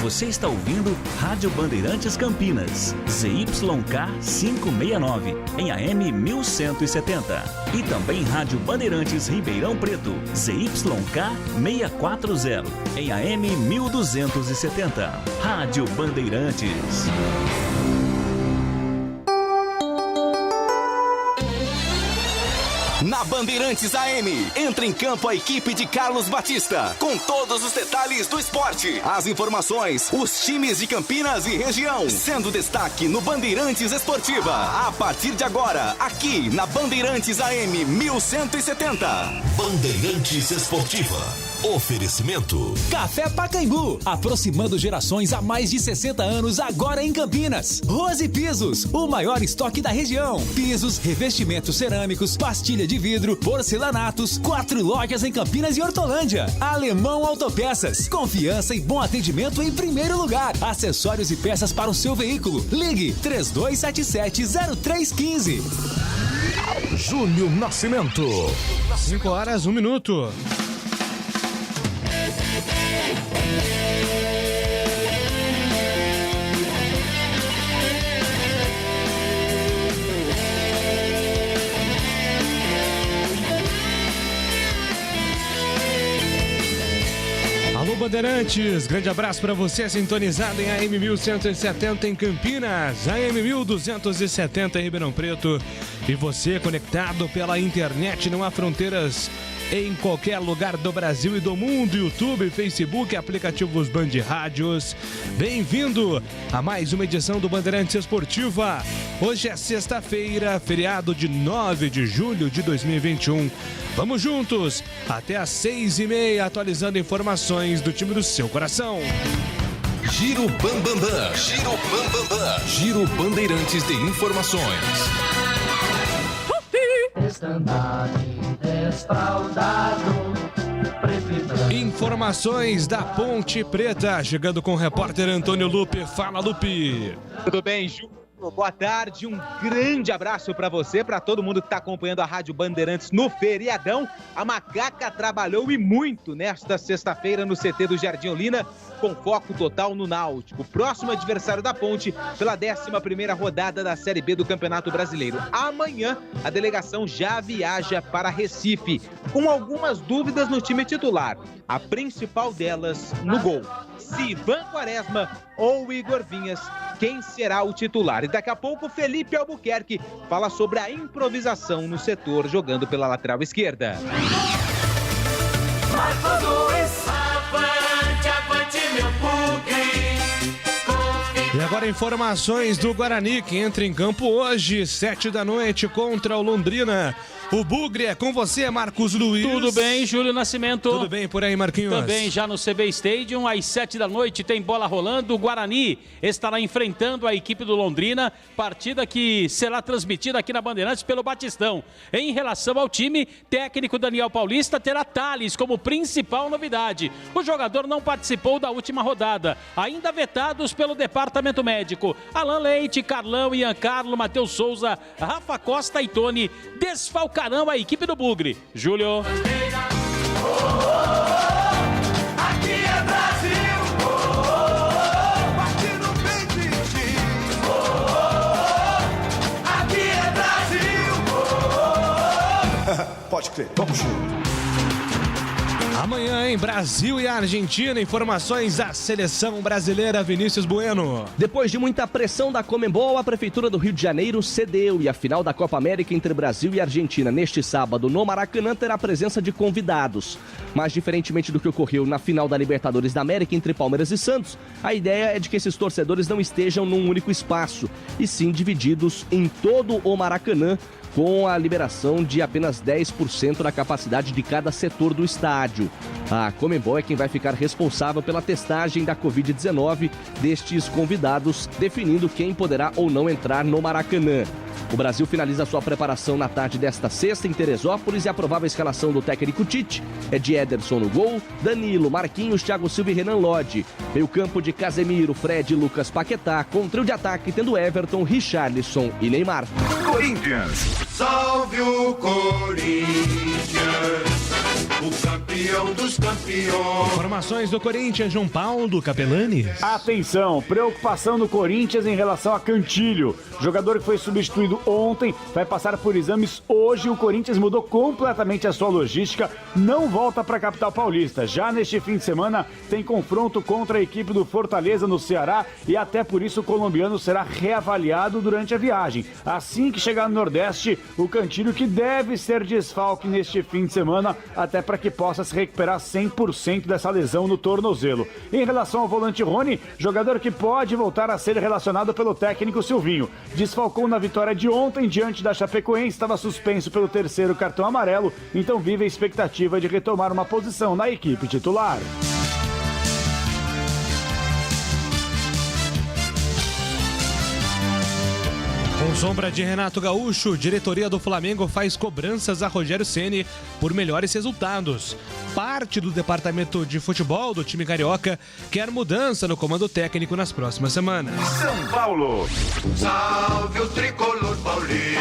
Você está ouvindo Rádio Bandeirantes Campinas, ZYK 569, em AM 1170. E também Rádio Bandeirantes Ribeirão Preto, ZYK 640, em AM 1270. Rádio Bandeirantes. Na Bandeirantes AM, entra em campo a equipe de Carlos Batista, com todos os detalhes do esporte, as informações, os times de Campinas e região, sendo destaque no Bandeirantes Esportiva. A partir de agora, aqui na Bandeirantes AM 1170. Bandeirantes Esportiva. Oferecimento Café Pacaembu, aproximando gerações há mais de 60 anos, agora em Campinas. Rose Pisos, o maior estoque da região. Pisos, revestimentos cerâmicos, pastilha de vidro, porcelanatos, 4 lojas em Campinas e Hortolândia. Alemão Autopeças, confiança e bom atendimento em primeiro lugar. Acessórios e peças para o seu veículo. Ligue 3277-0315. Júnior Nascimento. 5 horas, 1 minuto. Alô Bandeirantes, grande abraço para você sintonizado em AM 1170 em Campinas, AM 1270 em Ribeirão Preto e você conectado pela internet, não há fronteiras em qualquer lugar do Brasil e do mundo, YouTube, Facebook, aplicativos Band Rádios. Bem-vindo a mais uma edição do Bandeirantes Esportiva. Hoje é sexta-feira, feriado de 9 de julho de 2021. Vamos juntos até às 6h30, atualizando informações do time do seu coração. Giro Bambambam. Giro Bambambam. Giro Bandeirantes de Informações. Informações da Ponte Preta, chegando com o repórter Antônio Lupe. Fala, Lupe. Tudo bem, Ju? Boa tarde, um grande abraço para você, para todo mundo que está acompanhando a Rádio Bandeirantes no feriadão. A Macaca trabalhou e muito nesta sexta-feira no CT do Jardim Olina, com foco total no Náutico. Próximo adversário da Ponte pela 11ª rodada da Série B do Campeonato Brasileiro. Amanhã, a delegação já viaja para Recife, com algumas dúvidas no time titular. A principal delas no gol. Se Ivan Quaresma ou Igor Vinhas, quem será o titular? E daqui a pouco, Felipe Albuquerque fala sobre a improvisação no setor, jogando pela lateral esquerda. E agora informações do Guarani, que entra em campo hoje, 19h, contra o Londrina. O Bugre é com você, Marcos Luiz. Tudo bem, Júlio Nascimento? Tudo bem por aí, Marquinhos? Também já no CB Stadium, às 19h tem bola rolando. O Guarani estará enfrentando a equipe do Londrina, partida que será transmitida aqui na Bandeirantes pelo Batistão. Em relação ao time, técnico Daniel Paulista terá Thales como principal novidade. O jogador não participou da última rodada, ainda vetados pelo departamento médico. Alan Leite, Carlão, Ian Carlo, Matheus Souza, Rafa Costa e Tony desfalcaram a equipe do Bugre. Júlio. Aqui é Brasil. Aqui no peito. Aqui é Brasil. Pode crer, vamos junto. Amanhã em Brasil e Argentina, informações da seleção brasileira. Vinícius Bueno. Depois de muita pressão da Conmebol, a Prefeitura do Rio de Janeiro cedeu e a final da Copa América entre Brasil e Argentina neste sábado no Maracanã terá a presença de convidados. Mas diferentemente do que ocorreu na final da Libertadores da América entre Palmeiras e Santos, a ideia é de que esses torcedores não estejam num único espaço, e sim divididos em todo o Maracanã, com a liberação de apenas 10% da capacidade de cada setor do estádio. A Conmebol é quem vai ficar responsável pela testagem da Covid-19 destes convidados, definindo quem poderá ou não entrar no Maracanã. O Brasil finaliza sua preparação na tarde desta sexta em Teresópolis e a provável escalação do técnico Tite é de Ederson no gol, Danilo, Marquinhos, Thiago Silva e Renan Lodge. Meio campo de Casemiro, Fred e Lucas Paquetá, com trio de ataque tendo Everton, Richarlison e Neymar. Corinthians. Salve o Corinthians, o campeão campeão dos campeões. Informações do Corinthians, João Paulo Capelani. Atenção, preocupação do Corinthians em relação a Cantilho. Jogador que foi substituído ontem, vai passar por exames hoje. O Corinthians mudou completamente a sua logística, não volta para a capital paulista. Já neste fim de semana tem confronto contra a equipe do Fortaleza no Ceará e até por isso o colombiano será reavaliado durante a viagem. Assim que chegar no Nordeste, o Cantilho, que deve ser desfalque neste fim de semana, até para que possa se recuperar 100% dessa lesão no tornozelo. Em relação ao volante Rony, jogador que pode voltar a ser relacionado pelo técnico Silvinho. Desfalcou na vitória de ontem diante da Chapecoense, estava suspenso pelo terceiro cartão amarelo, então vive a expectativa de retomar uma posição na equipe titular. Com sombra de Renato Gaúcho, diretoria do Flamengo faz cobranças a Rogério Ceni por melhores resultados. Parte do departamento de futebol do time carioca quer mudança no comando técnico nas próximas semanas. São Paulo. Salve o tricolor paulista.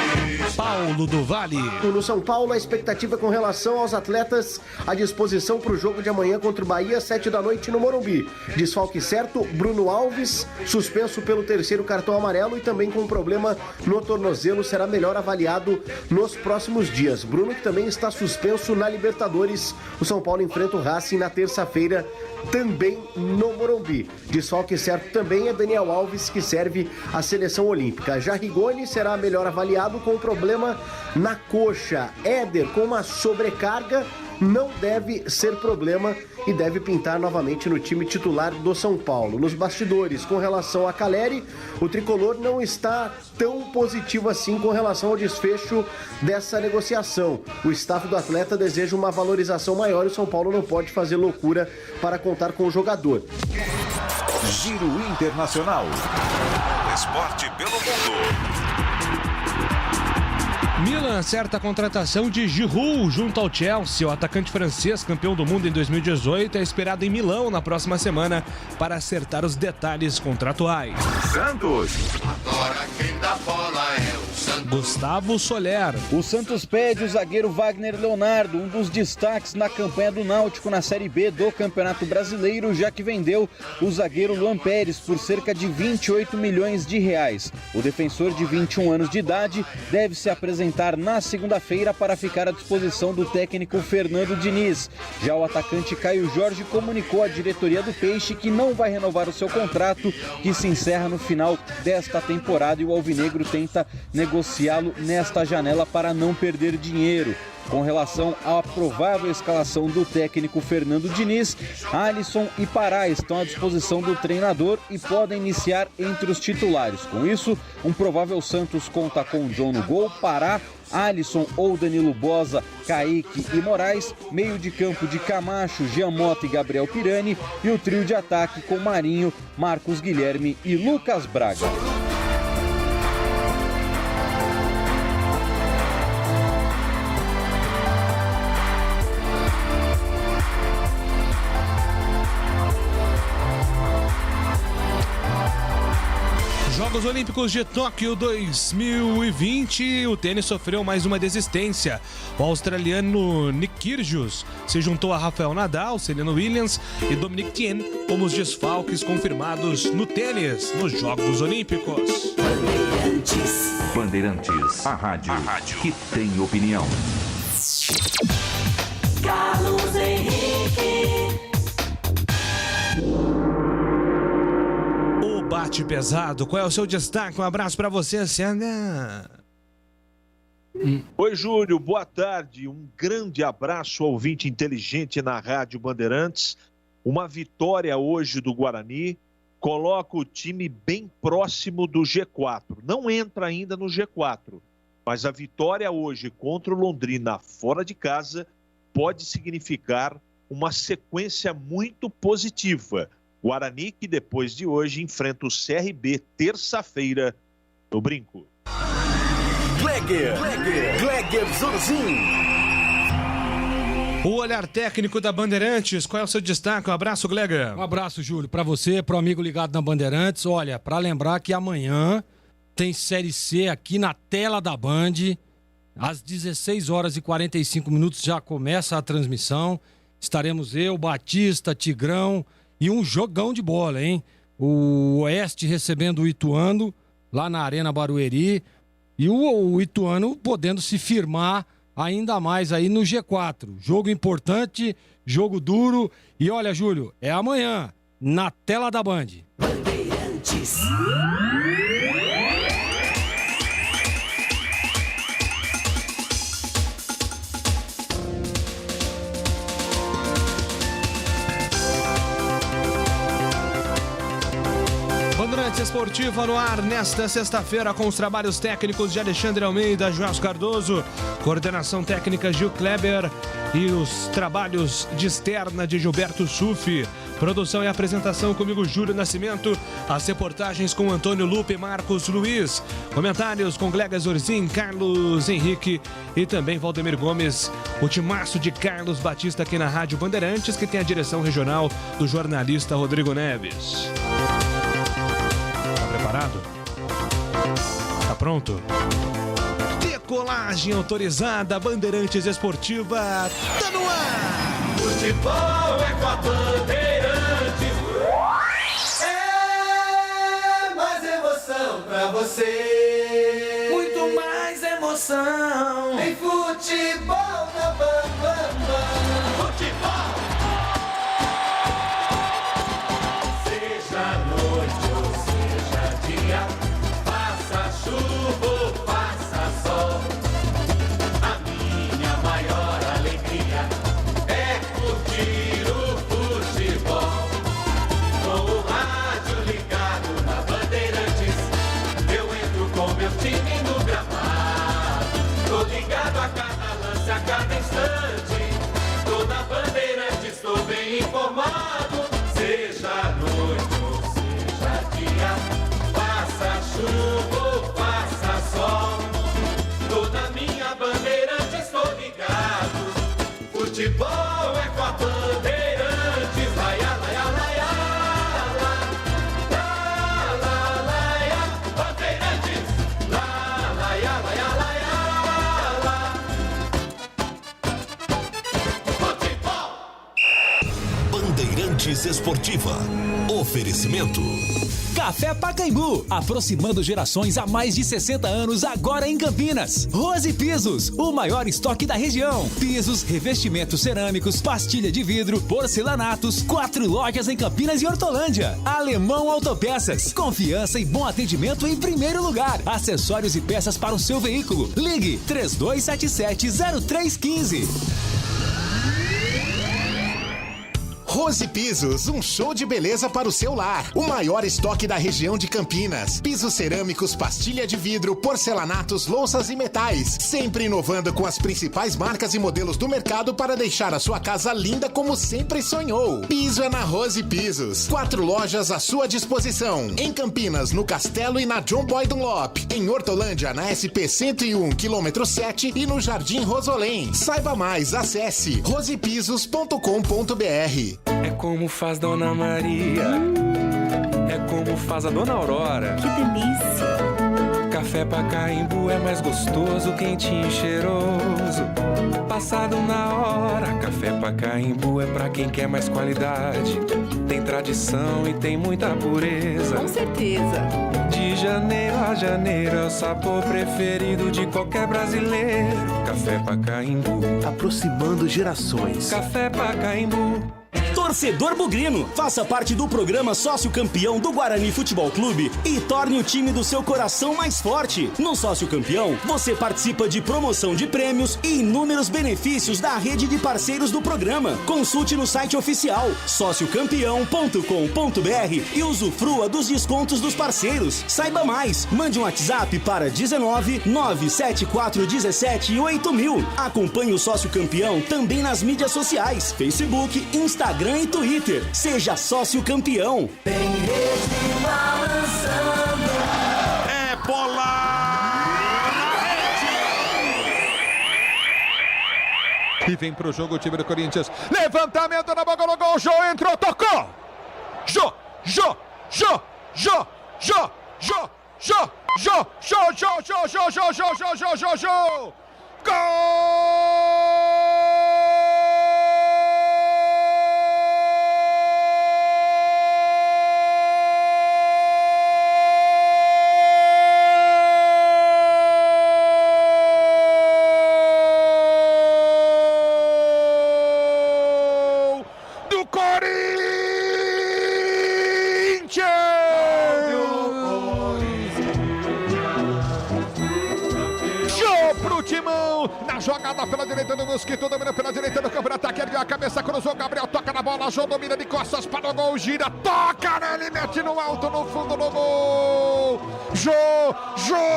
Paulo do Vale. No São Paulo, a expectativa com relação aos atletas à disposição para o jogo de amanhã contra o Bahia, 7h no Morumbi. Desfalque certo, Bruno Alves, suspenso pelo terceiro cartão amarelo e também com problema no tornozelo, será melhor avaliado nos próximos dias. Bruno, que também está suspenso na Libertadores. O São Paulo enfrenta o Racing na terça-feira, também no Morumbi. Desfalque certo também é Daniel Alves, que serve à seleção olímpica. Já Rigoni será melhor avaliado com problema na coxa. Éder, com uma sobrecarga, não deve ser problema e deve pintar novamente no time titular do São Paulo. Nos bastidores, com relação a Caleri, o tricolor não está tão positivo assim com relação ao desfecho dessa negociação. O staff do atleta deseja uma valorização maior e o São Paulo não pode fazer loucura para contar com o jogador. Giro Internacional. Esporte pelo mundo. Milan acerta a contratação de Giroud junto ao Chelsea. O atacante francês, campeão do mundo em 2018, é esperado em Milão na próxima semana para acertar os detalhes contratuais. Santos. Agora quem dá bola é o Santos. Gustavo Soler. O Santos pede o zagueiro Wagner Leonardo, um dos destaques na campanha do Náutico na Série B do Campeonato Brasileiro, já que vendeu o zagueiro Luan Pérez por cerca de 28 milhões de reais. O defensor de 21 anos de idade deve se apresentar na segunda-feira para ficar à disposição do técnico Fernando Diniz. Já o atacante Caio Jorge comunicou à diretoria do Peixe que não vai renovar o seu contrato, que se encerra no final desta temporada, e o alvinegro tenta negociá-lo nesta janela para não perder dinheiro. Com relação à provável escalação do técnico Fernando Diniz, Alisson e Pará estão à disposição do treinador e podem iniciar entre os titulares. Com isso, um provável Santos conta com John no gol, Pará, Alisson ou Danilo Boza, Kaique e Moraes, meio de campo de Camacho, Jean Mota e Gabriel Pirani, e o trio de ataque com Marinho, Marcos Guilherme e Lucas Braga. Jogos Olímpicos de Tóquio 2020, o tênis sofreu mais uma desistência. O australiano Nick Kyrgios se juntou a Rafael Nadal, Serena Williams e Dominic Thiem como os desfalques confirmados no tênis nos Jogos Olímpicos. Bandeirantes, a rádio que tem opinião. Carlos Henrique. O bate pesado, qual é o seu destaque? Um abraço pra você, CH. Oi, Júlio, boa tarde. Um grande abraço ao ouvinte inteligente na Rádio Bandeirantes. Uma vitória hoje do Guarani coloca o time bem próximo do G4. Não entra ainda no G4, mas a vitória hoje contra o Londrina fora de casa pode significar uma sequência muito positiva. Guarani, que depois de hoje enfrenta o CRB terça-feira no Brinco. Gleger Zorzin. O olhar técnico da Bandeirantes, qual é o seu destaque? Um abraço, Gleger. Um abraço, Júlio, para você, para o amigo ligado na Bandeirantes. Olha, para lembrar que amanhã tem Série C aqui na tela da Band. Às 16 horas e 45 minutos já começa a transmissão. estaremos eu, Batista, Tigrão e um jogão de bola, hein? O Oeste recebendo o Ituano lá na Arena Barueri e o Ituano podendo se firmar ainda mais aí no G4. Jogo importante, jogo duro e olha, Júlio, é amanhã na tela da Band. Bandeirantes. Bandeirantes Esportiva no ar nesta sexta-feira com os trabalhos técnicos de Alexandre Almeida, Joás Cardoso, coordenação técnica Gil Kleber e os trabalhos de externa de Gilberto Sufi. Produção e apresentação comigo, Júlio Nascimento. As reportagens com Antônio Lupe e Marcos Luiz. Comentários com Glega Zorzin, Carlos Henrique e também Valdemir Gomes. O timaço de Carlos Batista aqui na Rádio Bandeirantes, que tem a direção regional do jornalista Rodrigo Neves. Tá preparado? Tá pronto? Decolagem autorizada, Bandeirantes Esportiva, tá no ar! Futebol é com a Bandeirantes. É mais emoção pra você. Muito mais emoção. Em futebol na Bambambam. Futebol. Seja noite ou seja dia, faça chuva ou faça sol. A minha maior alegria é curtir o futebol. Com o rádio ligado na Bandeirantes, eu entro com meu time no gramado. Tô ligado a cada lance, a cada instante. Tô na Bandeirantes, tô bem informado. Seja noite ou seja dia, faça chuva ou faça sol. Tô na minha Bandeirantes, tô ligado. Futebol é com a Bandeirantes. Laia, laia, laia, la, la, laia. Bandeirantes. La, laia, laia, laia, la. Futebol. Bandeirantes Esportiva. Oferecimento. Café Pacaembu, aproximando gerações há mais de 60 anos, agora em Campinas. Rose Pisos, o maior estoque da região. Pisos, revestimentos cerâmicos, pastilha de vidro, porcelanatos, 4 lojas em Campinas e Hortolândia. Alemão Autopeças, confiança e bom atendimento em primeiro lugar. Acessórios e peças para o seu veículo. Ligue 3277-0315. Rose Pisos, um show de beleza para o seu lar. O maior estoque da região de Campinas. Pisos cerâmicos, pastilha de vidro, porcelanatos, louças e metais. Sempre inovando com as principais marcas e modelos do mercado para deixar a sua casa linda como sempre sonhou. Piso é na Rose Pisos. 4 lojas à sua disposição. Em Campinas, no Castelo e na John Boy Dunlop. Em Hortolândia, na SP 101, km 7 e no Jardim Rosolém. Saiba mais, acesse rosepisos.com.br. É como faz Dona Maria, é como faz a Dona Aurora. Que delícia! Café Pacaembu é mais gostoso, quentinho e cheiroso. Passado na hora, Café Pacaembu é pra quem quer mais qualidade. Tem tradição e tem muita pureza. Com certeza! De janeiro a janeiro é o sabor preferido de qualquer brasileiro. Café Pacaembu, aproximando gerações. Café Pacaembu. Torcedor bugrino, faça parte do programa Sócio Campeão do Guarani Futebol Clube e torne o time do seu coração mais forte. No Sócio Campeão, você participa de promoção de prêmios e inúmeros benefícios da rede de parceiros do programa. Consulte no site oficial sociocampeão.com.br e usufrua dos descontos dos parceiros. Saiba mais, mande um WhatsApp para 19 974 17 8000. Acompanhe o Sócio Campeão também nas mídias sociais, Facebook, Instagram e Twitter. Seja sócio campeão. Tem rede balançando. É bola na rede. E vem pro jogo o time do Corinthians. Levantamento na boca do gol. Jô entrou, tocou. Jô. Gol! do Mosquito, domina pela direita do campo de ataque, ergueu a cabeça, cruzou, Gabriel toca na bola, Jô domina de costas para o gol, gira, toca nele, mete no alto, no fundo do gol. Jô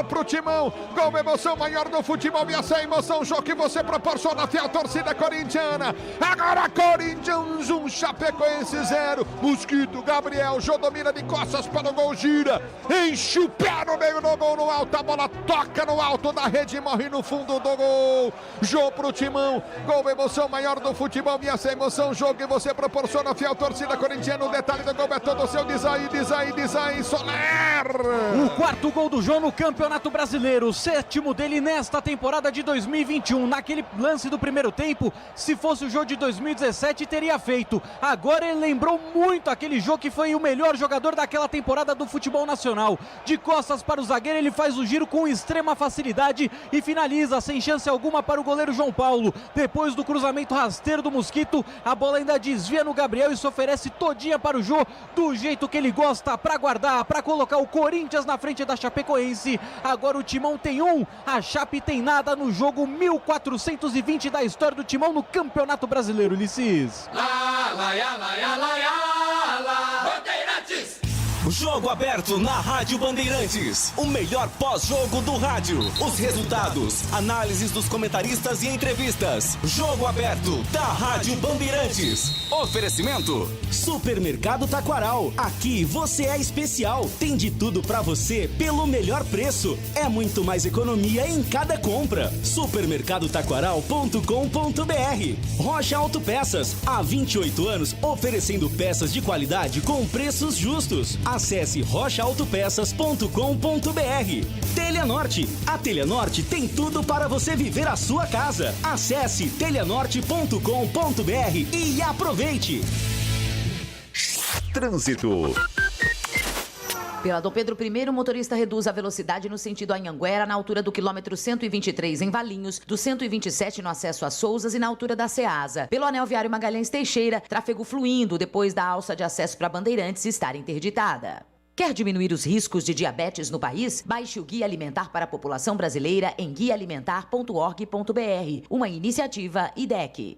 pro Timão, gol, emoção maior do futebol, e essa emoção, Jô, que você proporciona, fiel torcida corintiana. Agora Corinthians 1, Chapecoense 0, Mosquito, Gabriel, Jô domina de costas para o gol, gira, enche o pé no meio do gol, no alto, a bola toca no alto da rede, morre no fundo do gol. Jô pro Timão, gol, emoção maior do futebol, e essa emoção, Jô, que você proporciona, fiel torcida corintiana. O detalhe do gol é todo seu, diz aí, Soler. O quarto gol do Jô no Campeonato Brasileiro, o 7º dele nesta temporada de 2021. Naquele lance do primeiro tempo, se fosse o Jô de 2017, teria feito. Agora ele lembrou muito aquele Jô que foi o melhor jogador daquela temporada do futebol nacional. De costas para o zagueiro, ele faz o giro com extrema facilidade e finaliza sem chance alguma para o goleiro João Paulo. Depois do cruzamento rasteiro do Mosquito, a bola ainda desvia no Gabriel e se oferece todinha para o Jô, do jeito que ele gosta, para guardar, para colocar o Corinthians na frente da Chapecoense. Agora o Timão tem 1, a Chape tem nada no jogo 1420 da história do Timão no Campeonato Brasileiro, Ulisses. Bandeirantes! Jogo aberto na Rádio Bandeirantes. O melhor pós-jogo do rádio. Os resultados, análises dos comentaristas e entrevistas. Jogo aberto da Rádio Bandeirantes. Oferecimento: Supermercado Taquaral. Aqui você é especial. Tem de tudo pra você pelo melhor preço. É muito mais economia em cada compra. Supermercadotaquaral.com.br. Rocha Autopeças. Há 28 anos oferecendo peças de qualidade com preços justos. Acesse rochaautopeças.com.br. Telhanorte. A Telhanorte tem tudo para você viver a sua casa. Acesse telhanorte.com.br e aproveite. Trânsito. Pela Dom Pedro I, o motorista reduz a velocidade no sentido Anhanguera, na altura do quilômetro 123 em Valinhos, do 127 no acesso a Souzas e na altura da Ceasa. Pelo anel viário Magalhães Teixeira, tráfego fluindo depois da alça de acesso para Bandeirantes estar interditada. Quer diminuir os riscos de diabetes no país? Baixe o Guia Alimentar para a População Brasileira em guiaalimentar.org.br, uma iniciativa IDEC.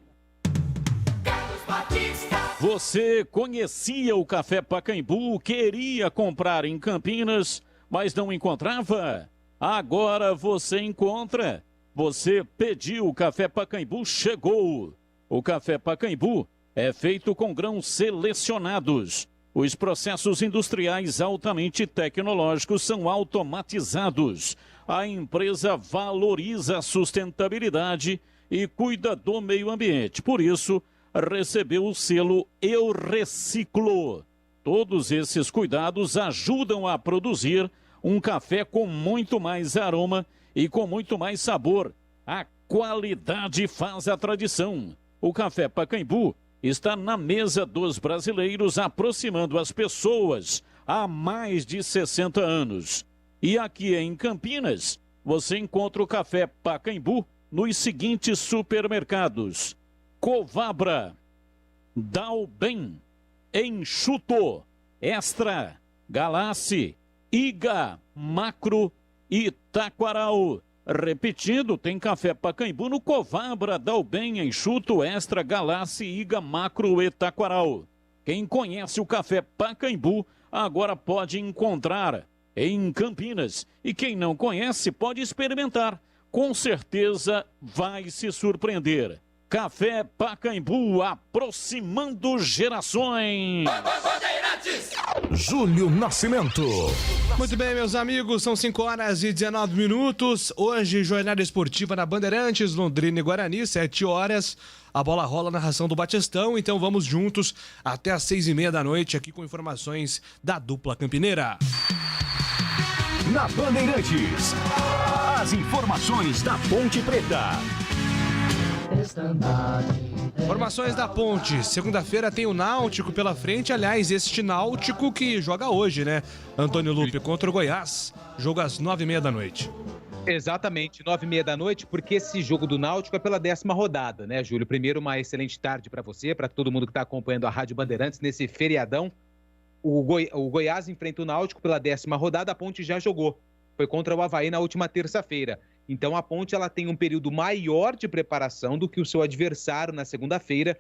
Você conhecia o Café Pacaembu, queria comprar em Campinas, mas não encontrava? Agora você encontra. Você pediu o Café Pacaembu, chegou. O Café Pacaembu é feito com grãos selecionados. Os processos industriais altamente tecnológicos são automatizados. A empresa valoriza a sustentabilidade e cuida do meio ambiente. Por isso, recebeu o selo Eu Reciclo. Todos esses cuidados ajudam a produzir um café com muito mais aroma e com muito mais sabor. A qualidade faz a tradição. O Café Pacaembu está na mesa dos brasileiros, aproximando as pessoas há mais de 60 anos. E aqui em Campinas, você encontra o Café Pacaembu nos seguintes supermercados: Covabra, Dalben, Enxuto, Extra, Galassi, Iga, Macro e Taquaral. Repetindo, tem Café Pacaembu no Covabra, Dalben, Enxuto, Extra, Galassi, Iga, Macro e Taquaral. Quem conhece o Café Pacaembu agora pode encontrar em Campinas. E quem não conhece pode experimentar. Com certeza vai se surpreender. Café Pacaembu, aproximando gerações. Júlio Nascimento. Muito bem, meus amigos, são 5h19. Hoje, jornada esportiva na Bandeirantes, Londrina e Guarani, 7h. A bola rola na narração do Batistão, então vamos juntos até às 6h30 aqui com informações da dupla campineira. Na Bandeirantes, as informações da Ponte Preta. Informações da Ponte. Segunda-feira tem o Náutico pela frente. Aliás, este Náutico que joga hoje, né? Antônio Lupe contra o Goiás. Jogo às 9h30. Exatamente, 9h30, porque esse jogo do Náutico é pela 10ª rodada, né, Júlio? Primeiro, uma excelente tarde para você, para todo mundo que está acompanhando a Rádio Bandeirantes nesse feriadão. O Goiás enfrenta o Náutico pela 10ª rodada, a Ponte já jogou. Foi contra o Avaí na última terça-feira. Então a Ponte ela tem um período maior de preparação do que o seu adversário na segunda-feira,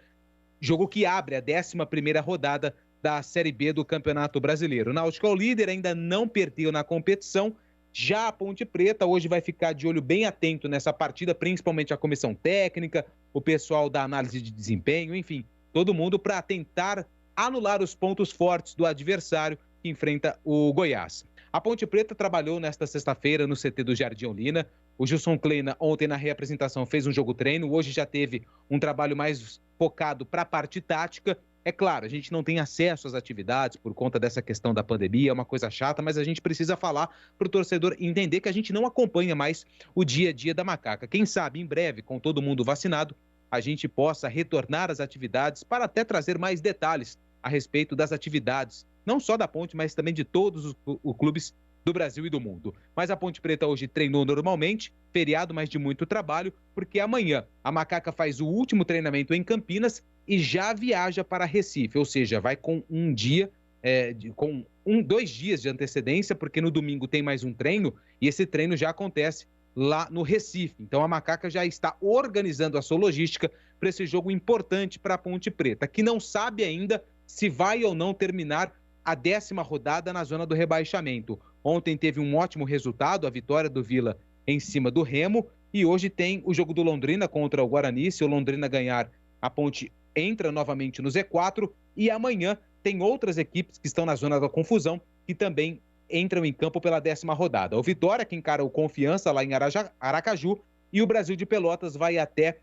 jogo que abre a 11ª rodada da Série B do Campeonato Brasileiro. O Náutico é o líder, ainda não perdeu na competição. Já a Ponte Preta hoje vai ficar de olho bem atento nessa partida, principalmente a comissão técnica, o pessoal da análise de desempenho, enfim, todo mundo para tentar anular os pontos fortes do adversário que enfrenta o Goiás. A Ponte Preta trabalhou nesta sexta-feira no CT do Jardim Olina. O Gilson Kleina ontem na reapresentação fez um jogo-treino, hoje já teve um trabalho mais focado para a parte tática. É claro, a gente não tem acesso às atividades por conta dessa questão da pandemia, é uma coisa chata, mas a gente precisa falar para o torcedor entender que a gente não acompanha mais o dia a dia da Macaca. Quem sabe, em breve, com todo mundo vacinado, a gente possa retornar às atividades para até trazer mais detalhes a respeito das atividades, não só da Ponte, mas também de todos os clubes do Brasil e do mundo. Mas a Ponte Preta hoje treinou normalmente, feriado, mas de muito trabalho, porque amanhã a Macaca faz o último treinamento em Campinas e já viaja para Recife, ou seja, vai com dois dias de antecedência, porque no domingo tem mais um treino e esse treino já acontece lá no Recife. Então a Macaca já está organizando a sua logística para esse jogo importante para a Ponte Preta, que não sabe ainda se vai ou não terminar a 10ª rodada na zona do rebaixamento. Ontem teve um ótimo resultado, a vitória do Vila em cima do Remo, e hoje tem o jogo do Londrina contra o Guarani. Se o Londrina ganhar, a Ponte entra novamente no Z4, e amanhã tem outras equipes que estão na zona da confusão, que também entram em campo pela 10ª rodada. O Vitória, que encara o Confiança lá em Aracaju, e o Brasil de Pelotas vai até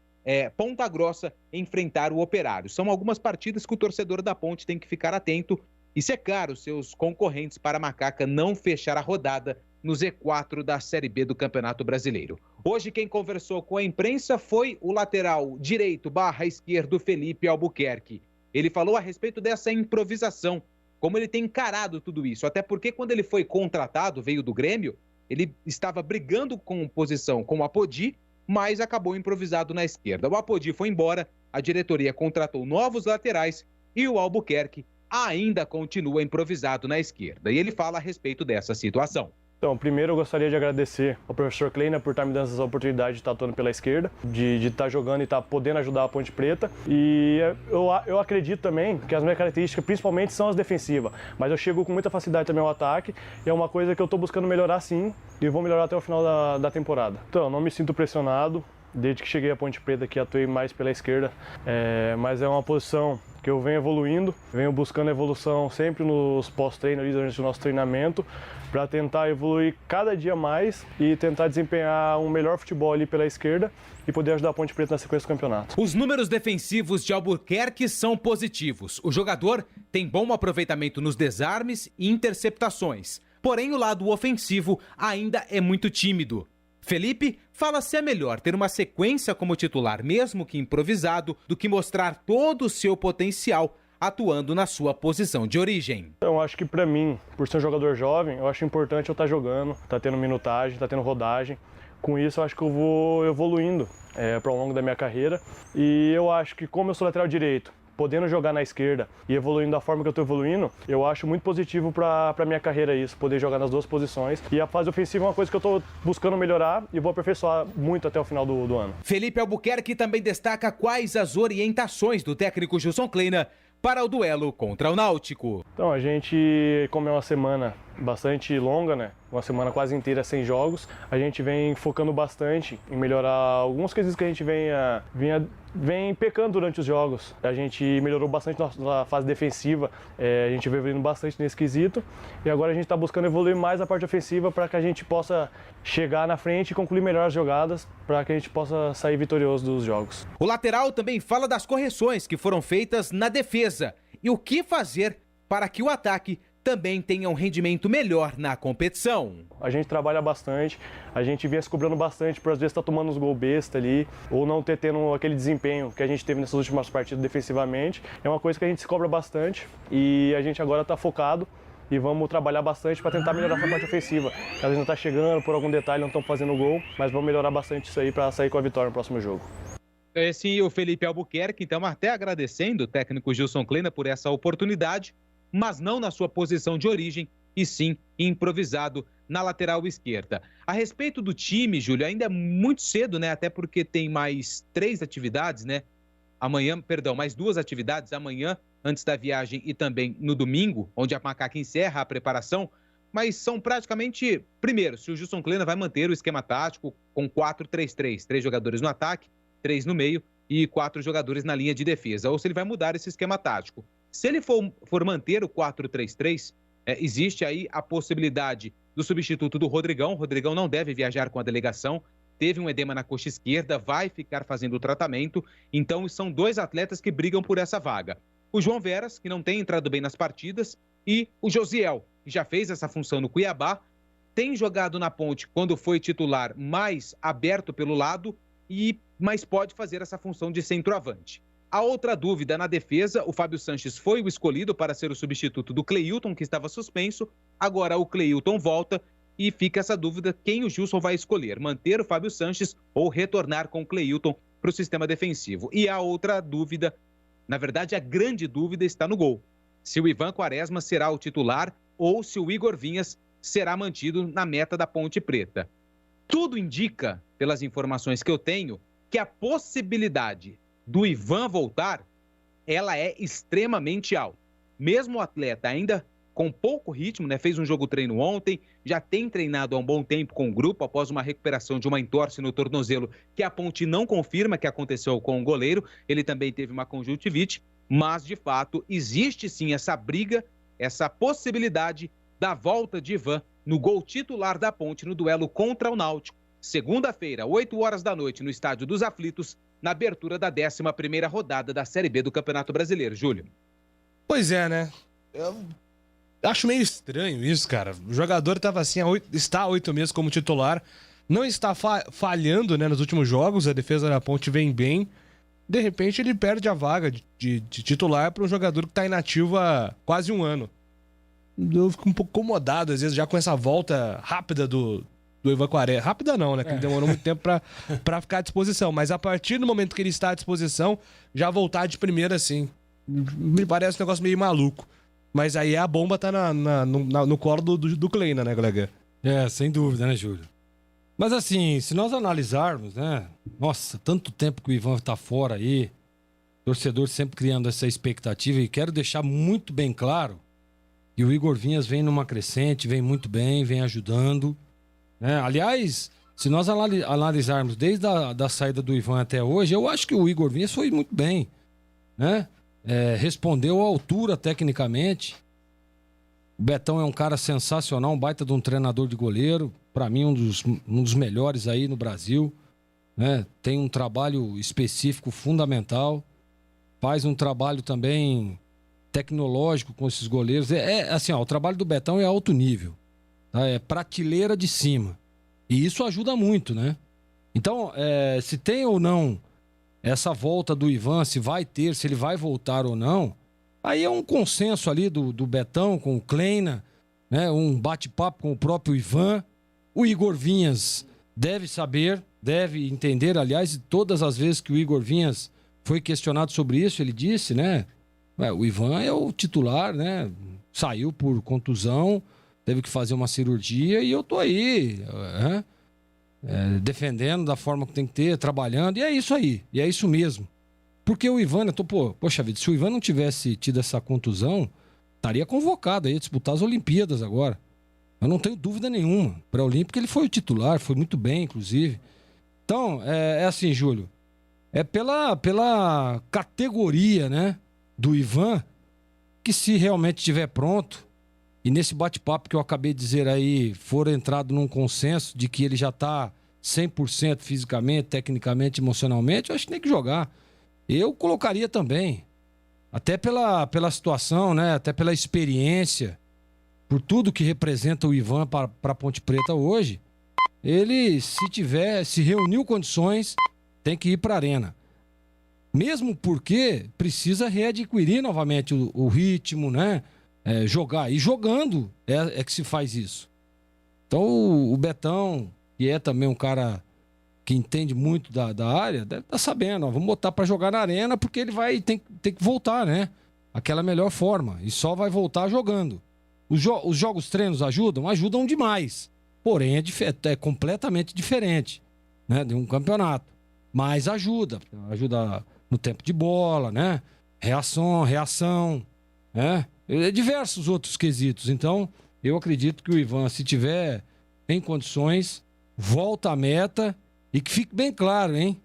Ponta Grossa enfrentar o Operário. São algumas partidas que o torcedor da Ponte tem que ficar atento e secar os seus concorrentes para a Macaca não fechar a rodada no Z4 da Série B do Campeonato Brasileiro. Hoje quem conversou com a imprensa foi o lateral direito / esquerdo Felipe Albuquerque. Ele falou a respeito dessa improvisação, como ele tem encarado tudo isso, até porque quando ele foi contratado, veio do Grêmio, ele estava brigando com posição com o Apodi, mas acabou improvisado na esquerda. O Apodi foi embora, a diretoria contratou novos laterais e o Albuquerque ainda continua improvisado na esquerda. E ele fala a respeito dessa situação. Então, primeiro eu gostaria de agradecer ao professor Kleina por estar me dando essa oportunidade de estar atuando pela esquerda, de estar jogando e estar podendo ajudar a Ponte Preta. E eu acredito também que as minhas características principalmente são as defensivas, mas eu chego com muita facilidade também ao ataque, e é uma coisa que eu estou buscando melhorar sim, e vou melhorar até o final da temporada. Então, eu não me sinto pressionado, desde que cheguei à Ponte Preta que atuei mais pela esquerda, mas é uma posição que eu venho evoluindo, venho buscando evolução sempre nos pós-treinos, durante o nosso treinamento, para tentar evoluir cada dia mais e tentar desempenhar um melhor futebol ali pela esquerda e poder ajudar a Ponte Preta na sequência do campeonato. Os números defensivos de Albuquerque são positivos. O jogador tem bom aproveitamento nos desarmes e interceptações, porém o lado ofensivo ainda é muito tímido. Felipe fala se é melhor ter uma sequência como titular, mesmo que improvisado, do que mostrar todo o seu potencial atuando na sua posição de origem. Eu acho que para mim, por ser um jogador jovem, eu acho importante eu estar jogando, estar tendo minutagem, estar tendo rodagem. Com isso eu acho que eu vou evoluindo para o longo da minha carreira. E eu acho que como eu sou lateral direito, podendo jogar na esquerda e evoluindo da forma que eu estou evoluindo, eu acho muito positivo para a minha carreira isso, poder jogar nas duas posições. E a fase ofensiva é uma coisa que eu estou buscando melhorar e vou aperfeiçoar muito até o final do ano. Felipe Albuquerque também destaca quais as orientações do técnico Gilson Kleina para o duelo contra o Náutico. Então, a gente, como é uma semana bastante longa, né? Uma semana quase inteira sem jogos, a gente vem focando bastante em melhorar algumas coisas que a gente vem pecando durante os jogos. A gente melhorou bastante na fase defensiva, a gente vem evoluindo bastante nesse quesito, e agora a gente está buscando evoluir mais a parte ofensiva para que a gente possa chegar na frente e concluir melhor as jogadas, para que a gente possa sair vitorioso dos jogos. O lateral também fala das correções que foram feitas na defesa e o que fazer para que o ataque também tenha um rendimento melhor na competição. A gente trabalha bastante, a gente vinha se cobrando bastante por às vezes estar tomando uns gol besta ali, ou não tendo aquele desempenho que a gente teve nessas últimas partidas defensivamente. É uma coisa que a gente se cobra bastante e a gente agora está focado e vamos trabalhar bastante para tentar melhorar essa parte ofensiva. Às vezes não está chegando por algum detalhe, não estão fazendo gol, mas vamos melhorar bastante isso aí para sair com a vitória no próximo jogo. Esse é o Felipe Albuquerque, então até agradecendo o técnico Gilson Kleina por essa oportunidade, mas não na sua posição de origem, e sim improvisado na lateral esquerda. A respeito do time, Júlio, ainda é muito cedo, né? Até porque tem mais 3 atividades, né? Mais 2 atividades amanhã, antes da viagem, e também no domingo, onde a Macaca encerra a preparação. Mas são praticamente, primeiro, se o Gilson Kleina vai manter o esquema tático com 4-3-3, 3 jogadores no ataque, 3 no meio e 4 jogadores na linha de defesa, ou se ele vai mudar esse esquema tático. Se ele for manter o 4-3-3, existe aí a possibilidade do substituto do Rodrigão. O Rodrigão não deve viajar com a delegação, teve um edema na coxa esquerda, vai ficar fazendo o tratamento, então são 2 atletas que brigam por essa vaga. O João Veras, que não tem entrado bem nas partidas, e o Josiel, que já fez essa função no Cuiabá, tem jogado na ponte quando foi titular mais aberto pelo lado, mas pode fazer essa função de centroavante. A outra dúvida na defesa, o Fábio Sanches foi o escolhido para ser o substituto do Cleilton, que estava suspenso. Agora o Cleilton volta e fica essa dúvida quem o Gilson vai escolher, manter o Fábio Sanches ou retornar com o Cleilton para o sistema defensivo. E a outra dúvida, na verdade a grande dúvida, está no gol. Se o Ivan Quaresma será o titular ou se o Igor Vinhas será mantido na meta da Ponte Preta. Tudo indica, pelas informações que eu tenho, que a possibilidade do Ivan voltar, ela é extremamente alta. Mesmo o atleta ainda com pouco ritmo, né? Fez um jogo treino ontem, já tem treinado há um bom tempo com o grupo após uma recuperação de uma entorse no tornozelo que a Ponte não confirma que aconteceu com o goleiro. Ele também teve uma conjuntivite, mas de fato existe sim essa briga, essa possibilidade da volta de Ivan no gol titular da Ponte no duelo contra o Náutico. Segunda-feira, 8 horas da noite, no Estádio dos Aflitos, na abertura da 11ª rodada da Série B do Campeonato Brasileiro. Júlio. Pois é, né? Eu acho meio estranho isso, cara. O jogador estava assim, está há 8 meses como titular, não está falhando, né, nos últimos jogos, a defesa da Ponte vem bem. De repente ele perde a vaga de titular para um jogador que está inativo há quase um ano. Eu fico um pouco incomodado, às vezes, já com essa volta rápida do Ivan Quaresma. Rápida não, né? Que ele demorou muito tempo pra ficar à disposição. Mas a partir do momento que ele está à disposição, já voltar de primeira, assim. Me parece um negócio meio maluco. Mas aí a bomba tá no colo do Kleina, né, colega? Sem dúvida, né, Júlio? Mas assim, se nós analisarmos, né? Nossa, tanto tempo que o Ivan tá fora aí. Torcedor sempre criando essa expectativa. E quero deixar muito bem claro que o Igor Vinhas vem numa crescente, vem muito bem, vem ajudando. Né? Aliás, se nós analisarmos desde a saída do Ivan até hoje, eu acho que o Igor Vinhas foi muito bem. Né? Respondeu à altura tecnicamente. O Betão é um cara sensacional, um baita de um treinador de goleiro. Para mim, um dos melhores aí no Brasil. Né? Tem um trabalho específico fundamental. Faz um trabalho também tecnológico com esses goleiros. Assim, ó, o trabalho do Betão é alto nível. Tá? É prateleira de cima. E isso ajuda muito, né? Então, se tem ou não essa volta do Ivan, se vai ter, se ele vai voltar ou não, aí é um consenso ali do Betão com o Kleina, né? Um bate-papo com o próprio Ivan. O Igor Vinhas deve saber, deve entender. Aliás, todas as vezes que o Igor Vinhas foi questionado sobre isso, ele disse, né? O Ivan é o titular, né? Saiu por contusão, teve que fazer uma cirurgia e eu tô aí, defendendo da forma que tem que ter, trabalhando, e é isso aí, e é isso mesmo. Porque o Ivan, poxa vida, se o Ivan não tivesse tido essa contusão, estaria convocado aí a disputar as Olimpíadas agora. Eu não tenho dúvida nenhuma. Pré-olímpico ele foi o titular, foi muito bem, inclusive. Então, é assim, Júlio, é pela categoria, né, do Ivan, que se realmente estiver pronto, e nesse bate-papo que eu acabei de dizer aí, for entrado num consenso de que ele já está 100% fisicamente, tecnicamente, emocionalmente, eu acho que tem que jogar. Eu colocaria também, até pela situação, né, até pela experiência, por tudo que representa o Ivan para a Ponte Preta hoje, ele, se reuniu condições, tem que ir para a arena. Mesmo porque precisa readquirir novamente o ritmo, né? Jogar. E jogando é que se faz isso. Então o Betão, que é também um cara que entende muito da área, deve estar sabendo. Ó, vamos botar para jogar na arena porque ele tem que voltar, né? Aquela melhor forma. E só vai voltar jogando. Os jogos treinos ajudam? Ajudam demais. porém é completamente diferente, né, de um campeonato. Mas ajuda no tempo de bola, né? Reação, né? Diversos outros quesitos. Então, eu acredito que o Ivan, se tiver em condições, volta à meta e que fique bem claro, hein?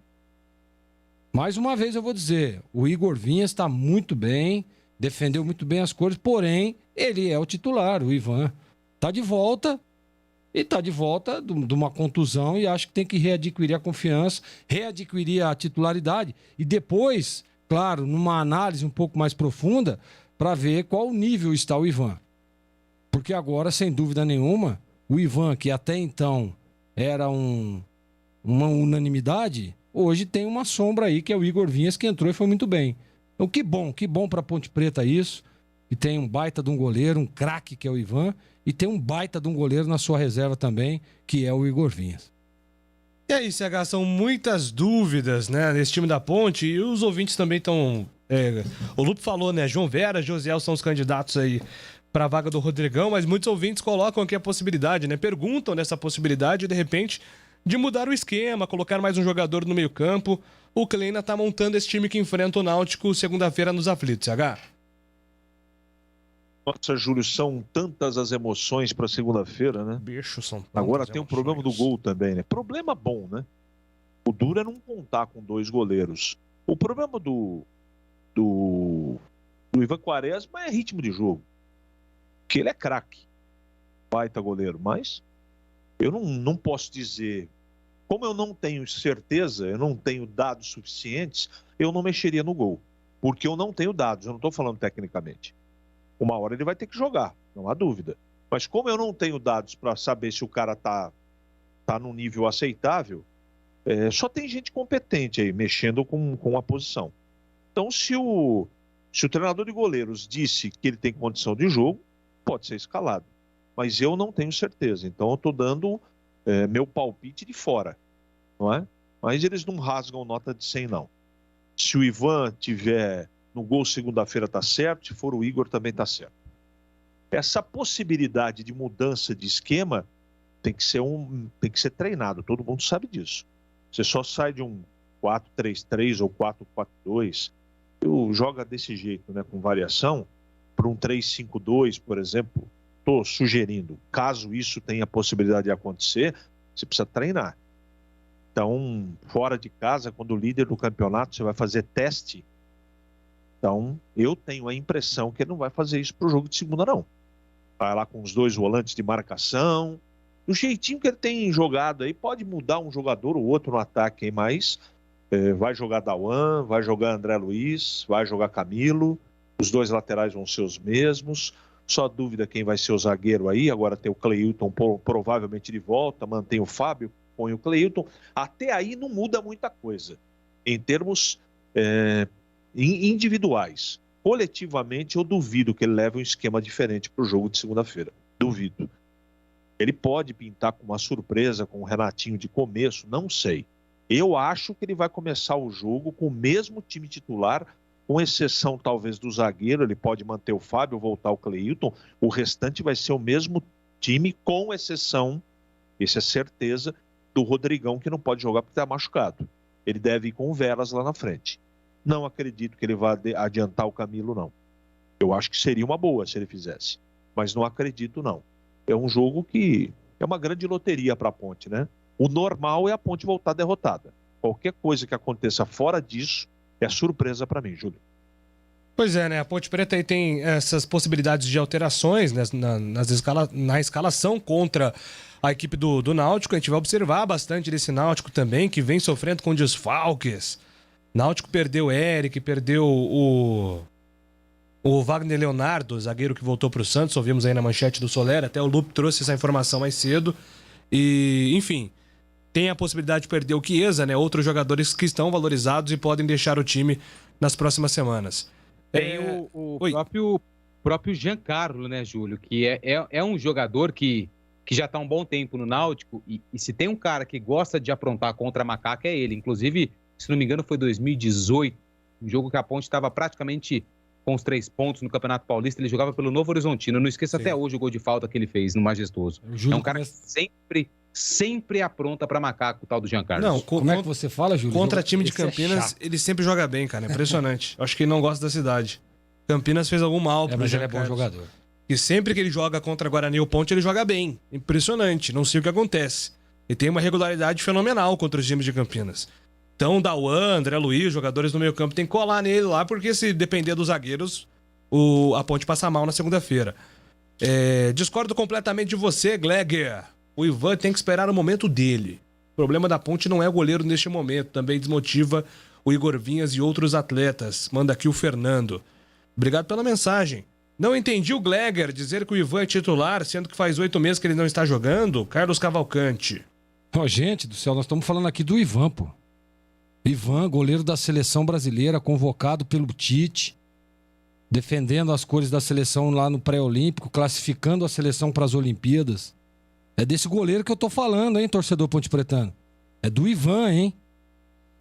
Mais uma vez eu vou dizer, o Igor Vinhas está muito bem, defendeu muito bem as cores, porém, ele é o titular, o Ivan. Está de volta, e está de volta de uma contusão e acho que tem que readquirir a confiança, readquirir a titularidade e depois, claro, numa análise um pouco mais profunda, para ver qual nível está o Ivan. Porque agora, sem dúvida nenhuma, o Ivan, que até então era uma unanimidade, hoje tem uma sombra aí, que é o Igor Vinhas, que entrou e foi muito bem. Então, que bom para Ponte Preta isso, e tem um baita de um goleiro, um craque que é o Ivan, e tem um baita de um goleiro na sua reserva também, que é o Igor Vinhas. E aí, CH, são muitas dúvidas, né, nesse time da Ponte, e os ouvintes também estão... o Lupo falou, né, João Vera, Josiel são os candidatos aí para a vaga do Rodrigão, mas muitos ouvintes colocam aqui a possibilidade, né, perguntam nessa possibilidade, de repente, de mudar o esquema, colocar mais um jogador no meio campo. O Kleina tá montando esse time que enfrenta o Náutico segunda-feira nos aflitos, CH. Nossa, Júlio, são tantas as emoções para segunda-feira, né? Bicho, são tantas. Agora tem o problema do gol também, né? Problema bom, né? O duro é não contar com 2 goleiros. O problema do Ivan Quaresma é ritmo de jogo. Porque ele é craque. Baita goleiro. Mas eu não posso dizer... Como eu não tenho certeza, eu não tenho dados suficientes, eu não mexeria no gol. Porque eu não tenho dados, eu não estou falando tecnicamente. Uma hora ele vai ter que jogar, não há dúvida. Mas como eu não tenho dados para saber se o cara tá num nível aceitável, só tem gente competente aí, mexendo com a posição. Então, se o treinador de goleiros disse que ele tem condição de jogo, pode ser escalado. Mas eu não tenho certeza. Então, eu estou dando meu palpite de fora, não é? Mas eles não rasgam nota de 100, não. Se o Ivan tiver no gol segunda-feira, tá certo. Se for o Igor, também tá certo. Essa possibilidade de mudança de esquema tem que ser treinado. Todo mundo sabe disso. Você só sai de um 4-3-3 ou 4-4-2, joga desse jeito, né, com variação, para um 3-5-2, por exemplo. Estou sugerindo, caso isso tenha possibilidade de acontecer, você precisa treinar. Então, fora de casa, quando o líder do campeonato, você vai fazer teste. Então, eu tenho a impressão que ele não vai fazer isso para o jogo de segunda, não. Vai lá com os 2 volantes de marcação. Do jeitinho que ele tem jogado aí, pode mudar um jogador ou outro no ataque, hein? Mas vai jogar Dauan, vai jogar André Luiz, vai jogar Camilo. Os 2 laterais vão ser os mesmos. Só dúvida quem vai ser o zagueiro aí. Agora tem o Cleilton provavelmente de volta, mantém o Fábio, põe o Cleilton. Até aí não muda muita coisa. Em termos individuais. Coletivamente, eu duvido que ele leve um esquema diferente para o jogo de segunda-feira. Duvido. Ele pode pintar com uma surpresa, com o Renatinho de começo, não sei. Eu acho que ele vai começar o jogo com o mesmo time titular, com exceção talvez do zagueiro. Ele pode manter o Fábio, voltar o Cleilton. O restante vai ser o mesmo time, com exceção, isso é certeza, do Rodrigão, que não pode jogar porque está machucado. Ele deve ir com o Veras lá na frente. Não acredito que ele vá adiantar o Camilo, não. Eu acho que seria uma boa se ele fizesse. Mas não acredito, não. É um jogo que é uma grande loteria para a Ponte, né? O normal é a Ponte voltar derrotada. Qualquer coisa que aconteça fora disso é surpresa para mim, Júlio. Pois é, né? A Ponte Preta aí tem essas possibilidades de alterações, né, na escalação contra a equipe do Náutico. A gente vai observar bastante desse Náutico também, que vem sofrendo com desfalques. Náutico perdeu o Eric, perdeu o Wagner Leonardo, zagueiro que voltou para o Santos. Ouvimos aí na manchete do Soler, até o Lupe trouxe essa informação mais cedo. E, enfim, tem a possibilidade de perder o Chiesa, né? Outros jogadores que estão valorizados e podem deixar o time nas próximas semanas. Tem o próprio Giancarlo, né, Júlio? Que é um jogador que já está há um bom tempo no Náutico. E se tem um cara que gosta de aprontar contra a Macaca, é ele. Inclusive, se não me engano, foi 2018, um jogo que a Ponte estava praticamente com os 3 pontos no Campeonato Paulista, ele jogava pelo Novo Horizontino. Eu não esqueço até hoje o gol de falta que ele fez no Majestoso. É um cara que sempre apronta pra macaco, o tal do Jean Carlos. Não, como é que você fala, Júlio? Contra time de Esse é Campinas, chato. ele sempre joga bem, cara. É impressionante. Acho que ele não gosta da cidade. Campinas fez algum mal pro mas Jean ele é bom Carlos. jogador. E sempre que ele joga contra Guarani ou Ponte, ele joga bem. Impressionante. Não sei o que acontece. Ele tem uma regularidade fenomenal contra os times de Campinas. Então, Dauan, André Luiz, jogadores do meio campo, tem que colar nele lá, porque se depender dos zagueiros, a Ponte passa mal na segunda-feira. Discordo completamente de você, Gleger. O Ivan tem que esperar o momento dele. O problema da Ponte não é o goleiro neste momento. Também desmotiva o Igor Vinhas e outros atletas. Manda aqui o Fernando. Obrigado pela mensagem. Não entendi o Gleger dizer que o Ivan é titular, sendo que faz 8 meses que ele não está jogando. Carlos Cavalcante. Gente do céu, nós estamos falando aqui do Ivan, pô. Ivan, goleiro da seleção brasileira, convocado pelo Tite, defendendo as cores da seleção lá no pré-olímpico, classificando a seleção para as Olimpíadas. É desse goleiro que eu tô falando, hein, torcedor pontepretano? É do Ivan, hein?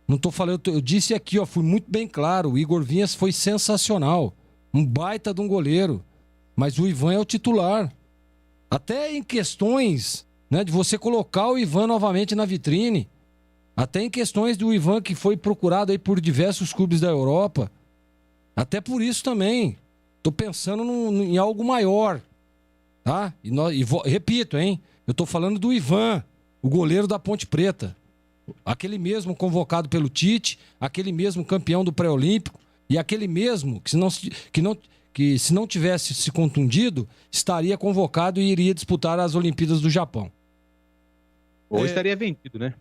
Não tô falando, eu disse aqui, ó, fui muito bem claro, o Igor Vinhas foi sensacional, um baita de um goleiro, mas o Ivan é o titular. Até em questões, né, de você colocar o Ivan novamente na vitrine, até em questões do Ivan que foi procurado aí por diversos clubes da Europa, até por isso também, tô pensando em algo maior, tá? Repito, hein? Eu tô falando do Ivan, o goleiro da Ponte Preta. Aquele mesmo convocado pelo Tite, aquele mesmo campeão do pré-olímpico e aquele mesmo que se não tivesse se contundido, estaria convocado e iria disputar as Olimpíadas do Japão. Ou estaria vendido, né?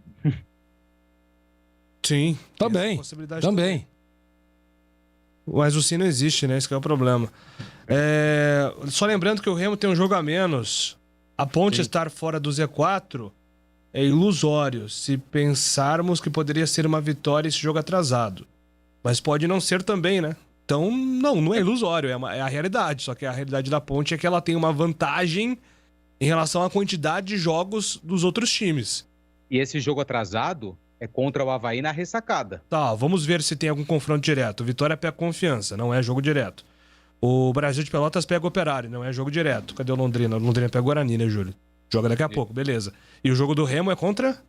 Sim. Também. Mas o Sim não existe, né? Esse que é o problema. Só lembrando que o Remo tem um jogo a menos. A Ponte estar fora do Z4 é ilusório se pensarmos que poderia ser uma vitória esse jogo atrasado. Mas pode não ser também, né? Então, não é ilusório, é a realidade. Só que a realidade da Ponte é que ela tem uma vantagem em relação à quantidade de jogos dos outros times. E esse jogo atrasado é contra o Avaí na ressacada. Tá, vamos ver se tem algum confronto direto. Vitória pega Confiança, não é jogo direto. O Brasil de Pelotas pega o Operário, não é jogo direto. Cadê o Londrina? O Londrina pega o Guarani, né, Júlio? Joga daqui a pouco, beleza. E o jogo do Remo é contra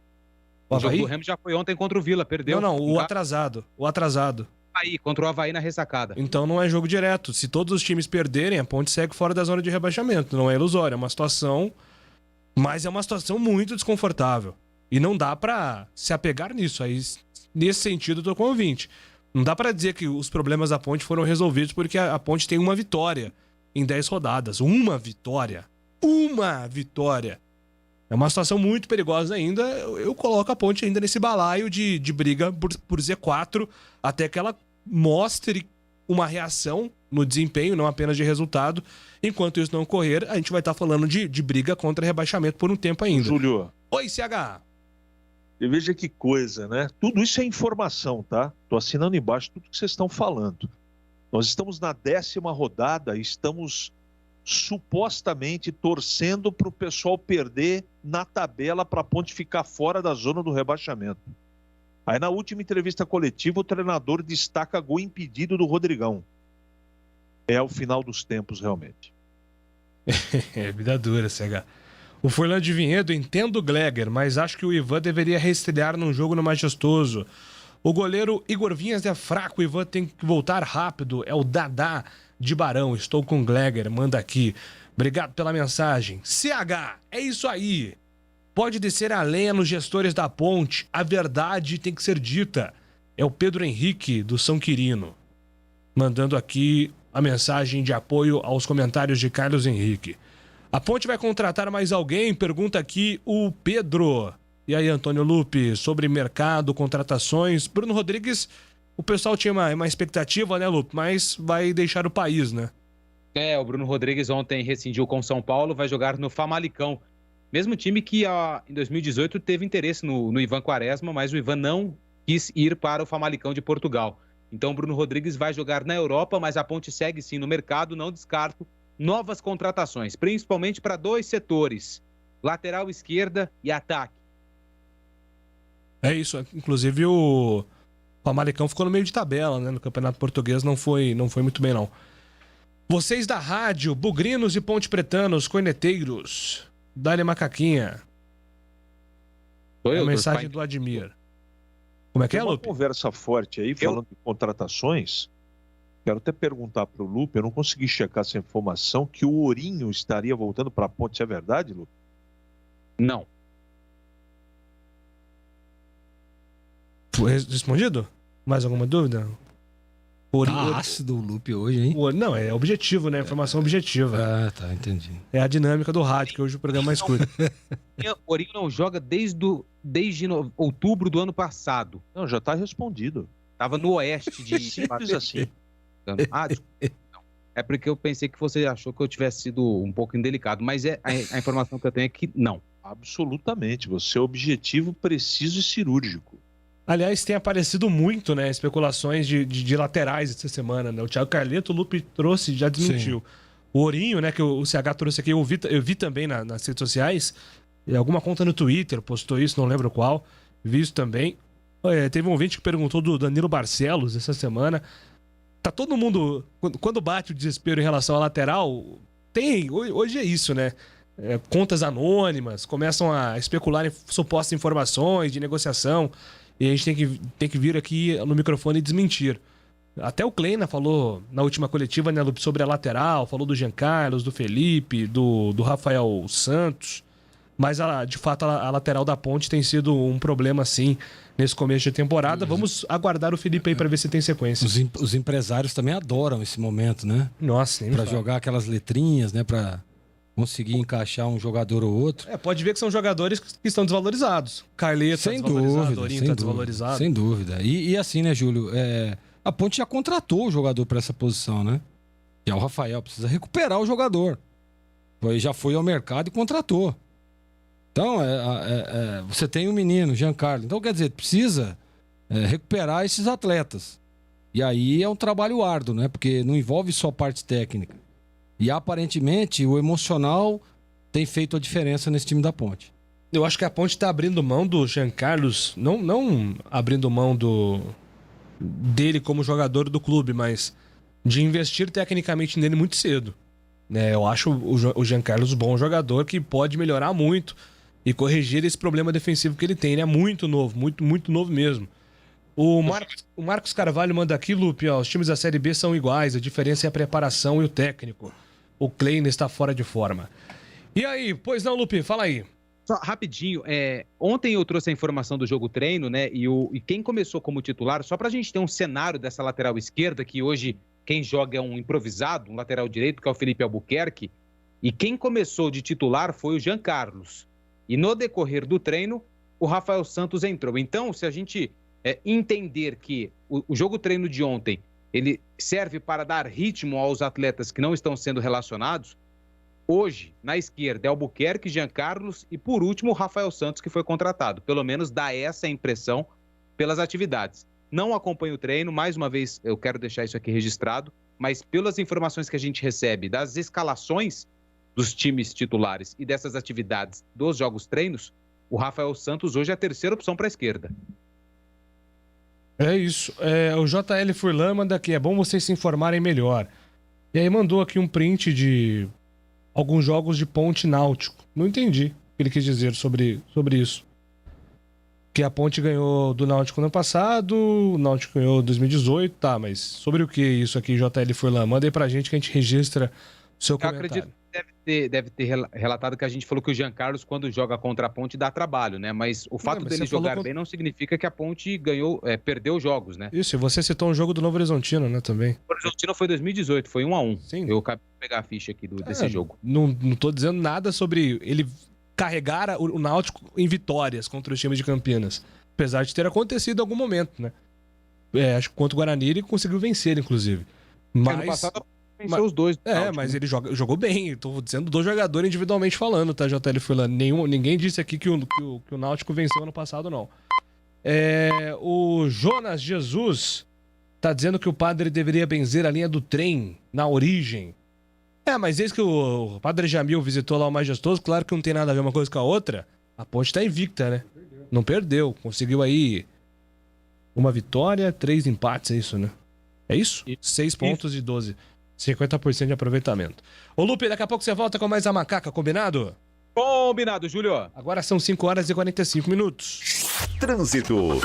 o Avaí? O jogo do Remo já foi ontem contra o Vila, perdeu. Não, o atrasado. Aí, contra o Avaí na ressacada. Então não é jogo direto. Se todos os times perderem, a Ponte segue fora da zona de rebaixamento. Não é ilusório, é uma situação... Mas é uma situação muito desconfortável. E não dá pra se apegar nisso. Aí, nesse sentido, eu tô com o ouvinte. Não dá pra dizer que os problemas da Ponte foram resolvidos porque a Ponte tem uma vitória em 10 rodadas. Uma vitória. É uma situação muito perigosa ainda. Eu coloco a Ponte ainda nesse balaio de briga por Z4 até que ela mostre uma reação no desempenho, não apenas de resultado. Enquanto isso não ocorrer, a gente vai estar falando de briga contra rebaixamento por um tempo ainda. Júlio. Oi, CH. E veja que coisa, né? Tudo isso é informação, tá? Tô assinando embaixo tudo que vocês estão falando. Nós estamos na 10ª rodada e estamos supostamente torcendo para o pessoal perder na tabela para a Ponte ficar fora da zona do rebaixamento. Aí na última entrevista coletiva o treinador destaca gol impedido do Rodrigão. É o final dos tempos, realmente. É vida dura, CH. O Furlan de Vinhedo, entendo o Gleger, mas acho que o Ivan deveria reestrear num jogo no Majestoso. O goleiro Igor Vinhas é fraco, o Ivan tem que voltar rápido. É o Dadá de Barão. Estou com o Gleger, manda aqui. Obrigado pela mensagem. CH, é isso aí. Pode descer a lenha nos gestores da Ponte. A verdade tem que ser dita. É o Pedro Henrique, do São Quirino, mandando aqui a mensagem de apoio aos comentários de Carlos Henrique. A Ponte vai contratar mais alguém? Pergunta aqui o Pedro. E aí, Antônio Lupe, sobre mercado, contratações. Bruno Rodrigues, o pessoal tinha uma expectativa, né, Lupe? Mas vai deixar o país, né? O Bruno Rodrigues ontem rescindiu com São Paulo, vai jogar no Famalicão. Mesmo time que em 2018 teve interesse no Ivan Quaresma, mas o Ivan não quis ir para o Famalicão de Portugal. Então o Bruno Rodrigues vai jogar na Europa, mas a Ponte segue sim no mercado, não descarto novas contratações, principalmente para 2 setores, lateral esquerda e ataque. É isso, inclusive o Famalicão ficou no meio de tabela, né? No Campeonato Português não foi muito bem, não. Vocês da rádio, bugrinos e ponte-pretanos, corneteiros, dá-lhe macaquinha. eu, a mensagem pai. do Admir. Como é que Tem é, uma Lupe? conversa forte aí, falando de contratações. Quero até perguntar para o Lupe, eu não consegui checar essa informação, que o Ourinho estaria voltando para a Ponte. É verdade, Lupe? Não. Foi respondido? Mais alguma dúvida? Tá ácido o Lupe hoje, hein? Não, é objetivo, né? Informação objetiva. Ah, tá, entendi. É a dinâmica do rádio, que hoje o programa mais curto. O Ourinho não joga desde outubro do ano passado. Não, já está respondido. Tava no oeste de... Simples assim. Desculpa. Não. É porque eu pensei que você achou que eu tivesse sido um pouco indelicado, mas a informação que eu tenho é que não. Absolutamente. Você é objetivo, preciso e cirúrgico. Aliás, tem aparecido muito, né? Especulações de laterais essa semana, né? O Thiago Carleto, o Lupe trouxe, já desmentiu. Sim. O Ourinho, né? Que o CH trouxe aqui, eu vi também nas redes sociais. Alguma conta no Twitter postou isso, não lembro qual. Vi isso também. Teve um ouvinte que perguntou do Danilo Barcelos essa semana. Tá todo mundo... Quando bate o desespero em relação à lateral, hoje é isso, né? Contas anônimas, começam a especular em supostas informações de negociação, e a gente tem que vir aqui no microfone e desmentir. Até o Kleina falou na última coletiva, né, sobre a lateral, falou do Jean Carlos, do Felipe, do Rafael Santos, mas de fato a lateral da Ponte tem sido um problema sim nesse começo de temporada. Vamos aguardar o Felipe aí para ver se tem sequência. Os empresários também adoram esse momento, né? Nossa, para jogar aquelas letrinhas, né, para conseguir encaixar um jogador ou outro. Pode ver que são jogadores que estão desvalorizados. Carleto sem dúvida, Ourinho tá desvalorizado. Sem dúvida. E assim, né, Júlio? A Ponte já contratou o jogador para essa posição, né? Que é o Rafael. Precisa recuperar o jogador. Já foi ao mercado e contratou. Então, você tem um menino, Jean Carlos. Então, quer dizer, precisa recuperar esses atletas. E aí é um trabalho árduo, né? Porque não envolve só parte técnica. E aparentemente o emocional tem feito a diferença nesse time da Ponte. Eu acho que a Ponte está abrindo mão do Jean Carlos, não abrindo mão dele como jogador do clube, mas de investir tecnicamente nele muito cedo. Eu acho o Jean Carlos um bom jogador que pode melhorar muito e corrigir esse problema defensivo que ele tem. Ele é muito novo, muito, muito novo mesmo. O Marcos Carvalho manda aqui, Lupe, os times da Série B são iguais, a diferença é a preparação e o técnico. O Kleina está fora de forma. E aí, pois não, Lupe, fala aí. Só rapidinho, ontem eu trouxe a informação do jogo treino, né? E quem começou como titular, só pra gente ter um cenário dessa lateral esquerda, que hoje quem joga é um improvisado, um lateral direito, que é o Felipe Albuquerque, e quem começou de titular foi o Jean Carlos. E no decorrer do treino, o Rafael Santos entrou. Então, se a gente entender que o jogo treino de ontem ele serve para dar ritmo aos atletas que não estão sendo relacionados, hoje, na esquerda, é Albuquerque, Jean Carlos e, por último, o Rafael Santos, que foi contratado. Pelo menos dá essa impressão pelas atividades. Não acompanho o treino, mais uma vez eu quero deixar isso aqui registrado, mas pelas informações que a gente recebe das escalações dos times titulares e dessas atividades dos jogos treinos, o Rafael Santos hoje é a terceira opção para a esquerda. É isso. O JL Furlan manda aqui, é bom vocês se informarem melhor. E aí mandou aqui um print de alguns jogos de Ponte Náutico. Não entendi o que ele quis dizer sobre isso. Que a Ponte ganhou do Náutico no ano passado, o Náutico ganhou em 2018, tá, mas sobre o que isso aqui, JL Furlan? Manda aí pra gente que a gente registra o seu comentário. Acredito que deve ter relatado que a gente falou que o Jean Carlos, quando joga contra a Ponte, dá trabalho, né? Mas o fato dele jogar bem não significa que a Ponte ganhou, perdeu jogos, né? Isso, e você citou um jogo do Novo Horizontino, né, também. O Horizontino foi 2018, foi 1-1. Sim. Eu acabei de pegar a ficha aqui desse jogo. Não tô dizendo nada sobre ele carregar o Náutico em vitórias contra os times de Campinas. Apesar de ter acontecido em algum momento, né? Acho que contra o Guarani ele conseguiu vencer, inclusive. Mas... Ano passado venceu os dois. Mas ele jogou bem. Estou dizendo do jogador individualmente falando, tá, JL Furlan? Ninguém disse aqui que o Náutico venceu ano passado, não. O Jonas Jesus tá dizendo que o padre deveria benzer a linha do trem na origem. Mas desde que o padre Jamil visitou lá o Majestoso, claro que não tem nada a ver uma coisa com a outra. A Ponte tá invicta, né? Não perdeu. Conseguiu aí uma vitória, 3 empates, é isso, né? É isso? 6 pontos de 12. 50% de aproveitamento. Ô Lupe, daqui a pouco você volta com mais a Macaca, combinado? Combinado, Júlio. Agora são 5 horas e 45 minutos. Trânsito.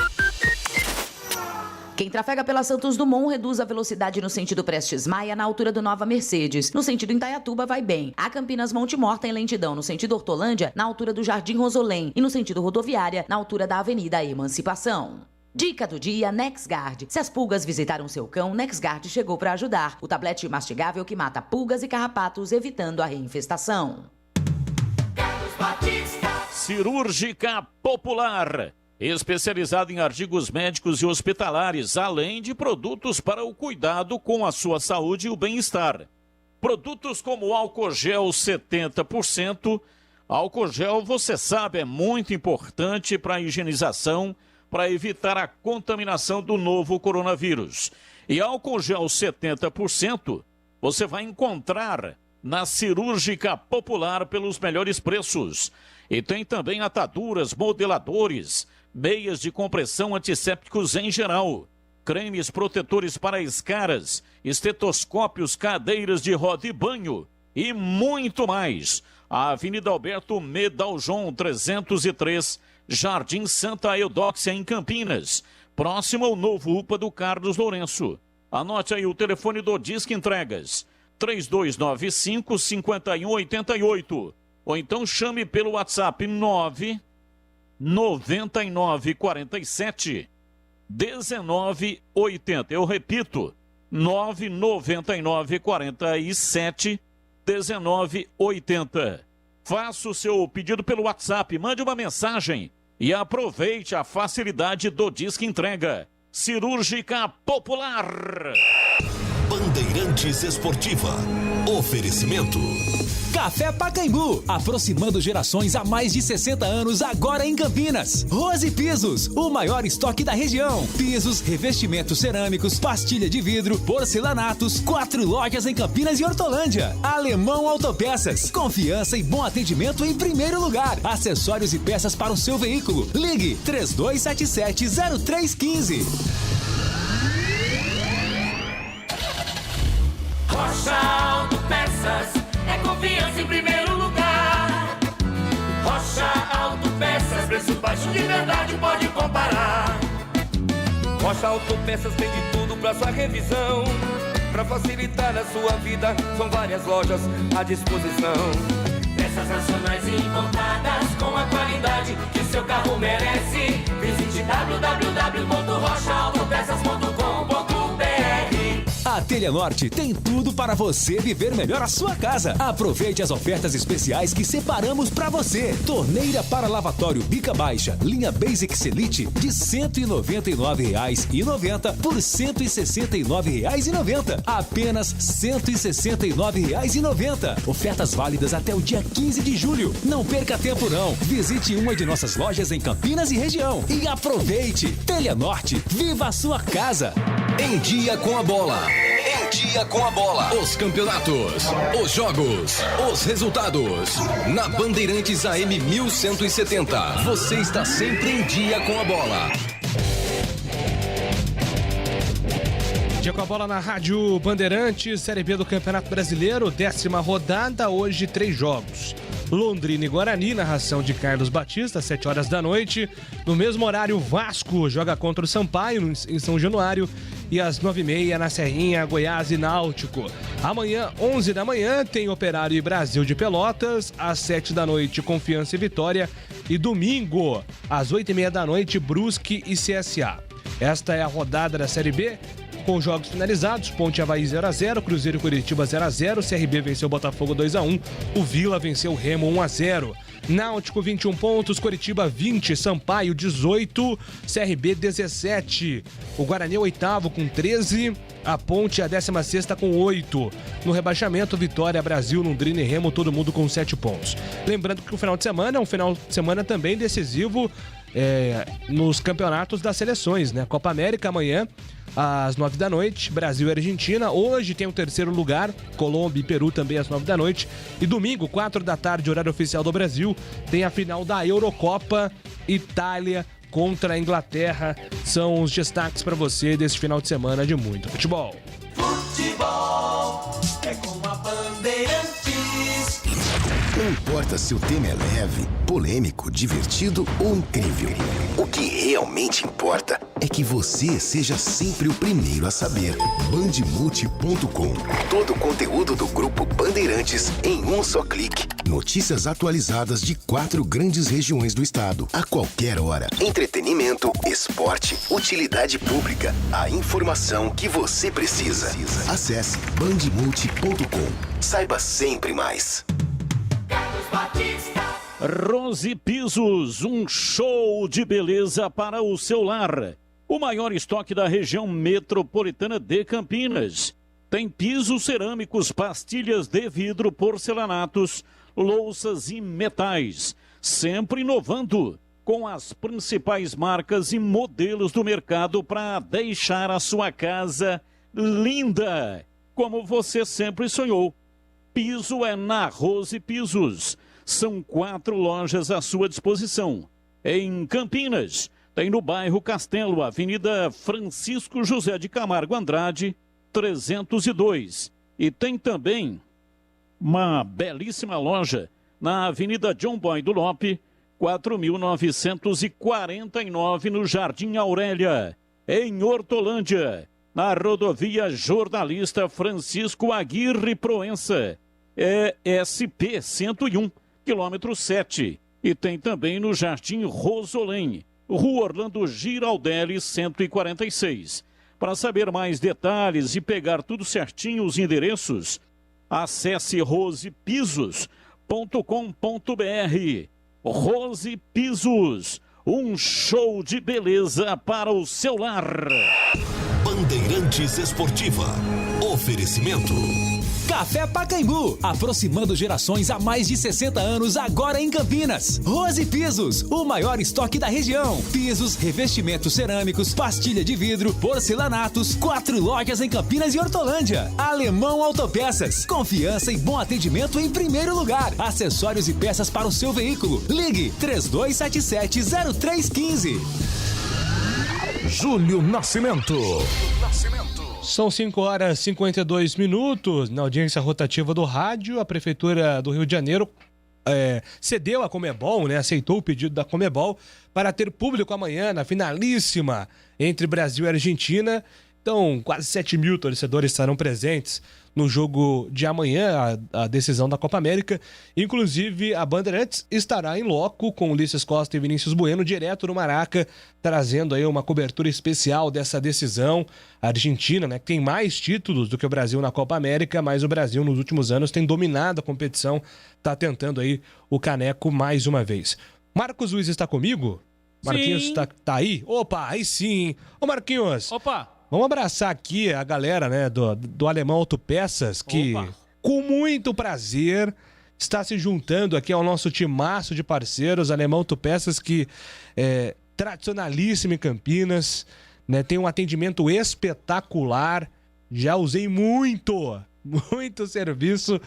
Quem trafega pela Santos Dumont reduz a velocidade no sentido Prestes Maia na altura do Nova Mercedes. No sentido Indaiatuba vai bem. A Campinas Monte Mor tem lentidão no sentido Hortolândia na altura do Jardim Rosolém e no sentido Rodoviária na altura da Avenida Emancipação. Dica do dia, Nexgard. Se as pulgas visitaram seu cão, Nexgard chegou para ajudar. O tablete mastigável que mata pulgas e carrapatos, evitando a reinfestação. Cirúrgica Popular. Especializada em artigos médicos e hospitalares, além de produtos para o cuidado com a sua saúde e o bem-estar. Produtos como álcool gel 70%. Álcool gel, você sabe, é muito importante para a higienização, para evitar a contaminação do novo coronavírus. E álcool gel 70% você vai encontrar na Cirúrgica Popular pelos melhores preços. E tem também ataduras, modeladores, meias de compressão, antissépticos em geral, cremes protetores para escaras, estetoscópios, cadeiras de roda e banho e muito mais. A Avenida Alberto Medaljon 303, Jardim Santa Eudóxia, em Campinas, próximo ao novo UPA do Carlos Lourenço. Anote aí o telefone do Disque Entregas, 3295-5188. Ou então chame pelo WhatsApp 99947 1980. Eu repito, 99947 1980. Faça o seu pedido pelo WhatsApp, mande uma mensagem e aproveite a facilidade do Disque Entrega. Cirúrgica Popular. Bandeirantes Esportiva. Oferecimento. Café Pacaembu, aproximando gerações há mais de 60 anos, agora em Campinas. Rose Pisos, o maior estoque da região. Pisos, revestimentos cerâmicos, pastilha de vidro, porcelanatos, 4 lojas em Campinas e Hortolândia. Alemão Autopeças, confiança e bom atendimento em primeiro lugar. Acessórios e peças para o seu veículo. Ligue 3277-0315. Rocha Autopeças, é confiança em primeiro lugar. Rocha Autopeças, preço baixo de verdade, pode comparar. Rocha Autopeças tem de tudo pra sua revisão. Pra facilitar a sua vida, são várias lojas à disposição. Peças nacionais e importadas com a qualidade que o seu carro merece. Visite www.rochaautopeças.com.br. A Telha Norte tem tudo para você viver melhor a sua casa. Aproveite as ofertas especiais que separamos para você. Torneira para lavatório bica baixa, linha Basic Selite de R$ 199,90 por R$ 169,90. Apenas R$ 169,90. Ofertas válidas até o dia 15 de julho. Não perca tempo não. Visite uma de nossas lojas em Campinas e região e aproveite. Telha Norte, viva a sua casa. Em dia com a bola. Em dia com a bola. Os campeonatos, os jogos, os resultados. Na Bandeirantes AM 1170. Você está sempre em dia com a bola. Dia com a bola na Rádio Bandeirantes, Série B do Campeonato Brasileiro, 10ª rodada, hoje 3 jogos. Londrina e Guarani, narração de Carlos Batista, 7 horas da noite. No mesmo horário, Vasco joga contra o Sampaio, em São Januário. E às 9h30, na Serrinha, Goiás e Náutico. Amanhã, 11 da manhã, tem Operário e Brasil de Pelotas. Às 7 da noite, Confiança e Vitória. E domingo, às 8h30 da noite, Brusque e CSA. Esta é a rodada da Série B, com jogos finalizados. Ponte Avaí 0x0, Cruzeiro e Curitiba 0x0, CRB venceu o Botafogo 2x1, o Vila venceu o Remo 1x0. Náutico 21 pontos, Curitiba 20, Sampaio 18, CRB 17. O Guarani é o 8º com 13, a Ponte é a 16ª com 8. No rebaixamento, Vitória, Brasil, Londrina e Remo, todo mundo com 7 pontos. Lembrando que o final de semana é um final de semana também decisivo nos campeonatos das seleções, né? Copa América amanhã, às 9 da noite, Brasil e Argentina. Hoje tem o 3º lugar, Colômbia e Peru também às 9 da noite. E domingo, 4 da tarde, horário oficial do Brasil, tem a final da Eurocopa, Itália contra a Inglaterra. São os destaques para você desse final de semana de muito futebol. Futebol é com a Bandeirantes. Não importa se o tema é leve, polêmico, divertido ou incrível. O que realmente importa é que você seja sempre o primeiro a saber. Bandemulti.com. Todo o conteúdo do Grupo Bandeirantes em um só clique. Notícias atualizadas de 4 grandes regiões do estado, a qualquer hora. Entretenimento, esporte, utilidade pública. A informação que você precisa. Acesse bandemulti.com. Saiba sempre mais. Rose Pisos, um show de beleza para o seu lar. O maior estoque da região metropolitana de Campinas. Tem pisos cerâmicos, pastilhas de vidro, porcelanatos, louças e metais. Sempre inovando com as principais marcas e modelos do mercado para deixar a sua casa linda, como você sempre sonhou. Piso é na Rose Pisos. São 4 lojas à sua disposição. Em Campinas, tem no bairro Castelo, Avenida Francisco José de Camargo Andrade, 302. E tem também uma belíssima loja na Avenida John Boy do Lope, 4.949, no Jardim Aurélia. Em Hortolândia, na rodovia Jornalista Francisco Aguirre Proença, é SP 101. Quilômetro 7. E tem também no Jardim Rosolém, Rua Orlando Giraldelli, 146. Para saber mais detalhes e pegar tudo certinho, os endereços, acesse rosepisos.com.br. Rose Pisos, um show de beleza para o seu lar. Bandeirantes Esportiva. Oferecimento. Café Pacaembu, aproximando gerações há mais de 60 anos, agora em Campinas. Rose Pisos, o maior estoque da região. Pisos, revestimentos cerâmicos, pastilha de vidro, porcelanatos, 4 lojas em Campinas e Hortolândia. Alemão Autopeças, confiança e bom atendimento em primeiro lugar. Acessórios e peças para o seu veículo. Ligue 3277-0315. Júlio Nascimento. São 5 horas e 52 minutos. Na audiência rotativa do rádio, a Prefeitura do Rio de Janeiro cedeu à Conmebol, né, aceitou o pedido da Conmebol para ter público amanhã na finalíssima entre Brasil e Argentina. Então, quase 7 mil torcedores estarão presentes no jogo de amanhã, a decisão da Copa América. Inclusive, a Bandeirantes estará em loco com Ulisses Costa e Vinícius Bueno, direto no Maraca, trazendo aí uma cobertura especial dessa decisão. A Argentina, né, que tem mais títulos do que o Brasil na Copa América, mas o Brasil nos últimos anos tem dominado a competição, está tentando aí o caneco mais uma vez. Marcos Luiz está comigo? Marquinhos tá aí? Opa, aí sim. Ô Marquinhos. Opa. Vamos abraçar aqui a galera, né, do Alemão Autopeças, que com muito prazer está se juntando aqui ao nosso timaço de parceiros. Alemão Autopeças, que é tradicionalíssimo em Campinas, né, tem um atendimento espetacular. Já usei muito serviço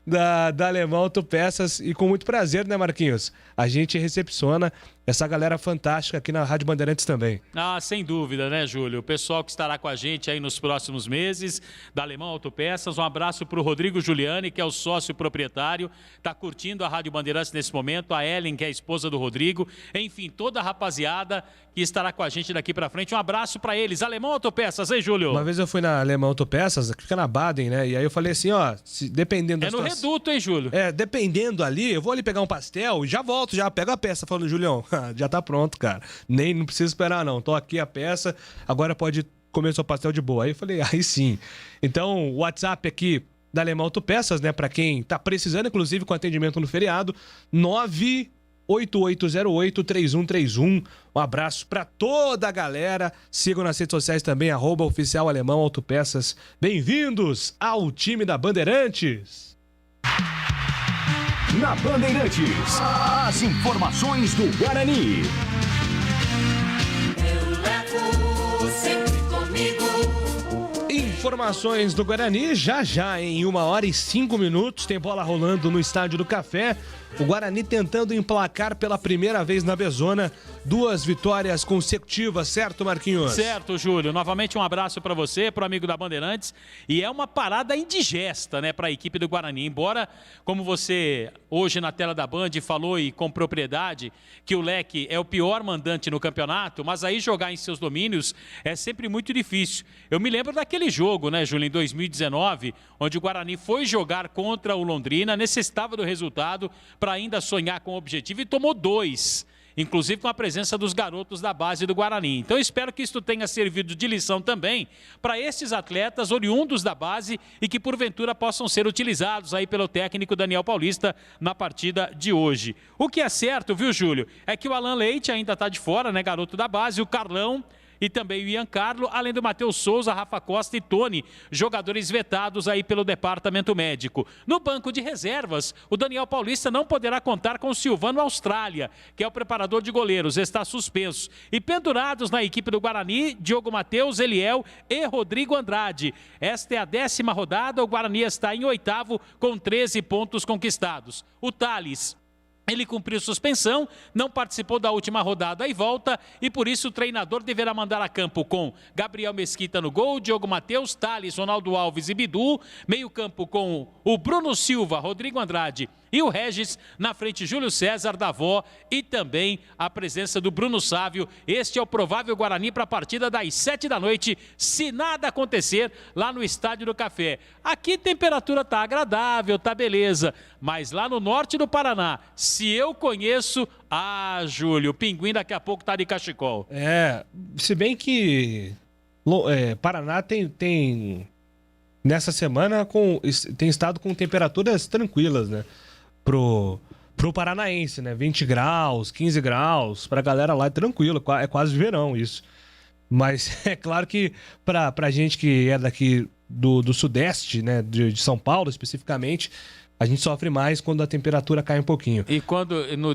da Alemão Autopeças e com muito prazer, né, Marquinhos? A gente recepciona essa galera fantástica aqui na Rádio Bandeirantes também. Ah, sem dúvida, né, Júlio? O pessoal que estará com a gente aí nos próximos meses, da Alemão Autopeças. Um abraço para o Rodrigo Giuliani, que é o sócio proprietário, está curtindo a Rádio Bandeirantes nesse momento, a Ellen, que é a esposa do Rodrigo, enfim, toda a rapaziada que estará com a gente daqui para frente. Um abraço para eles. Alemão Autopeças, hein, Júlio? Uma vez eu fui na Alemão Autopeças, que fica na Baden, né? E aí eu falei assim, ó, dependendo da situação... É no Reduto, hein, Júlio? Dependendo ali, eu vou ali pegar um pastel e já volto, já pego a peça, falando, Julião, já tá pronto, cara. Não precisa esperar, não. Tô aqui a peça, agora pode comer seu pastel de boa. Aí eu falei, aí sim. Então, o WhatsApp aqui da Alemão Autopeças, né? Pra quem tá precisando, inclusive com atendimento no feriado, 98808-3131. Um abraço pra toda a galera. Sigam nas redes sociais também, @oficial Alemão Autopeças. Bem-vindos ao time da Bandeirantes. Na Bandeirantes, as informações do Guarani. Eu levo sempre comigo. informações do Guarani, já em 1h05, tem bola rolando no Estádio do Café. O Guarani tentando emplacar pela primeira vez na Bezona 2 vitórias consecutivas, certo, Marquinhos? Certo, Júlio. Novamente um abraço para você, para o amigo da Bandeirantes. E é uma parada indigesta, né, para a equipe do Guarani. Embora, como você hoje na tela da Band falou e com propriedade, que o Leque é o pior mandante no campeonato, mas aí jogar em seus domínios é sempre muito difícil. Eu me lembro daquele jogo, né, Júlio, em 2019, onde o Guarani foi jogar contra o Londrina, necessitava do resultado para ainda sonhar com o objetivo e tomou 2, inclusive com a presença dos garotos da base do Guarani. Então espero que isso tenha servido de lição também para esses atletas oriundos da base e que porventura possam ser utilizados aí pelo técnico Daniel Paulista na partida de hoje. O que é certo, viu, Júlio, é que o Alan Leite ainda está de fora, né, garoto da base, o Carlão e também o Ian Carlo, além do Matheus Souza, Rafa Costa e Tony, jogadores vetados aí pelo departamento médico. No banco de reservas, o Daniel Paulista não poderá contar com o Silvano Austrália, que é o preparador de goleiros, está suspenso. E pendurados na equipe do Guarani, Diogo Matheus, Eliel e Rodrigo Andrade. Esta é a 10ª rodada, o Guarani está em 8º com 13 pontos conquistados. O Thales, ele cumpriu suspensão, não participou da última rodada e volta, e por isso o treinador deverá mandar a campo com Gabriel Mesquita no gol, Diogo Matheus, Thales, Ronaldo Alves e Bidu, meio campo com o Bruno Silva, Rodrigo Andrade e o Regis, na frente Júlio César, Davó e também a presença do Bruno Sávio. Este é o provável Guarani para a partida das 7 da noite, se nada acontecer lá no Estádio do Café. Aqui a temperatura tá agradável, tá beleza, mas lá no norte do Paraná, se eu conheço, Júlio, o Pinguim daqui a pouco tá de cachecol. Se bem que Paraná tem nessa semana tem estado com temperaturas tranquilas, né? Pro paranaense, né? 20 graus, 15 graus, pra galera lá é tranquilo, é quase verão isso. Mas é claro que pra gente que é daqui do sudeste, né? De São Paulo especificamente, a gente sofre mais quando a temperatura cai um pouquinho. E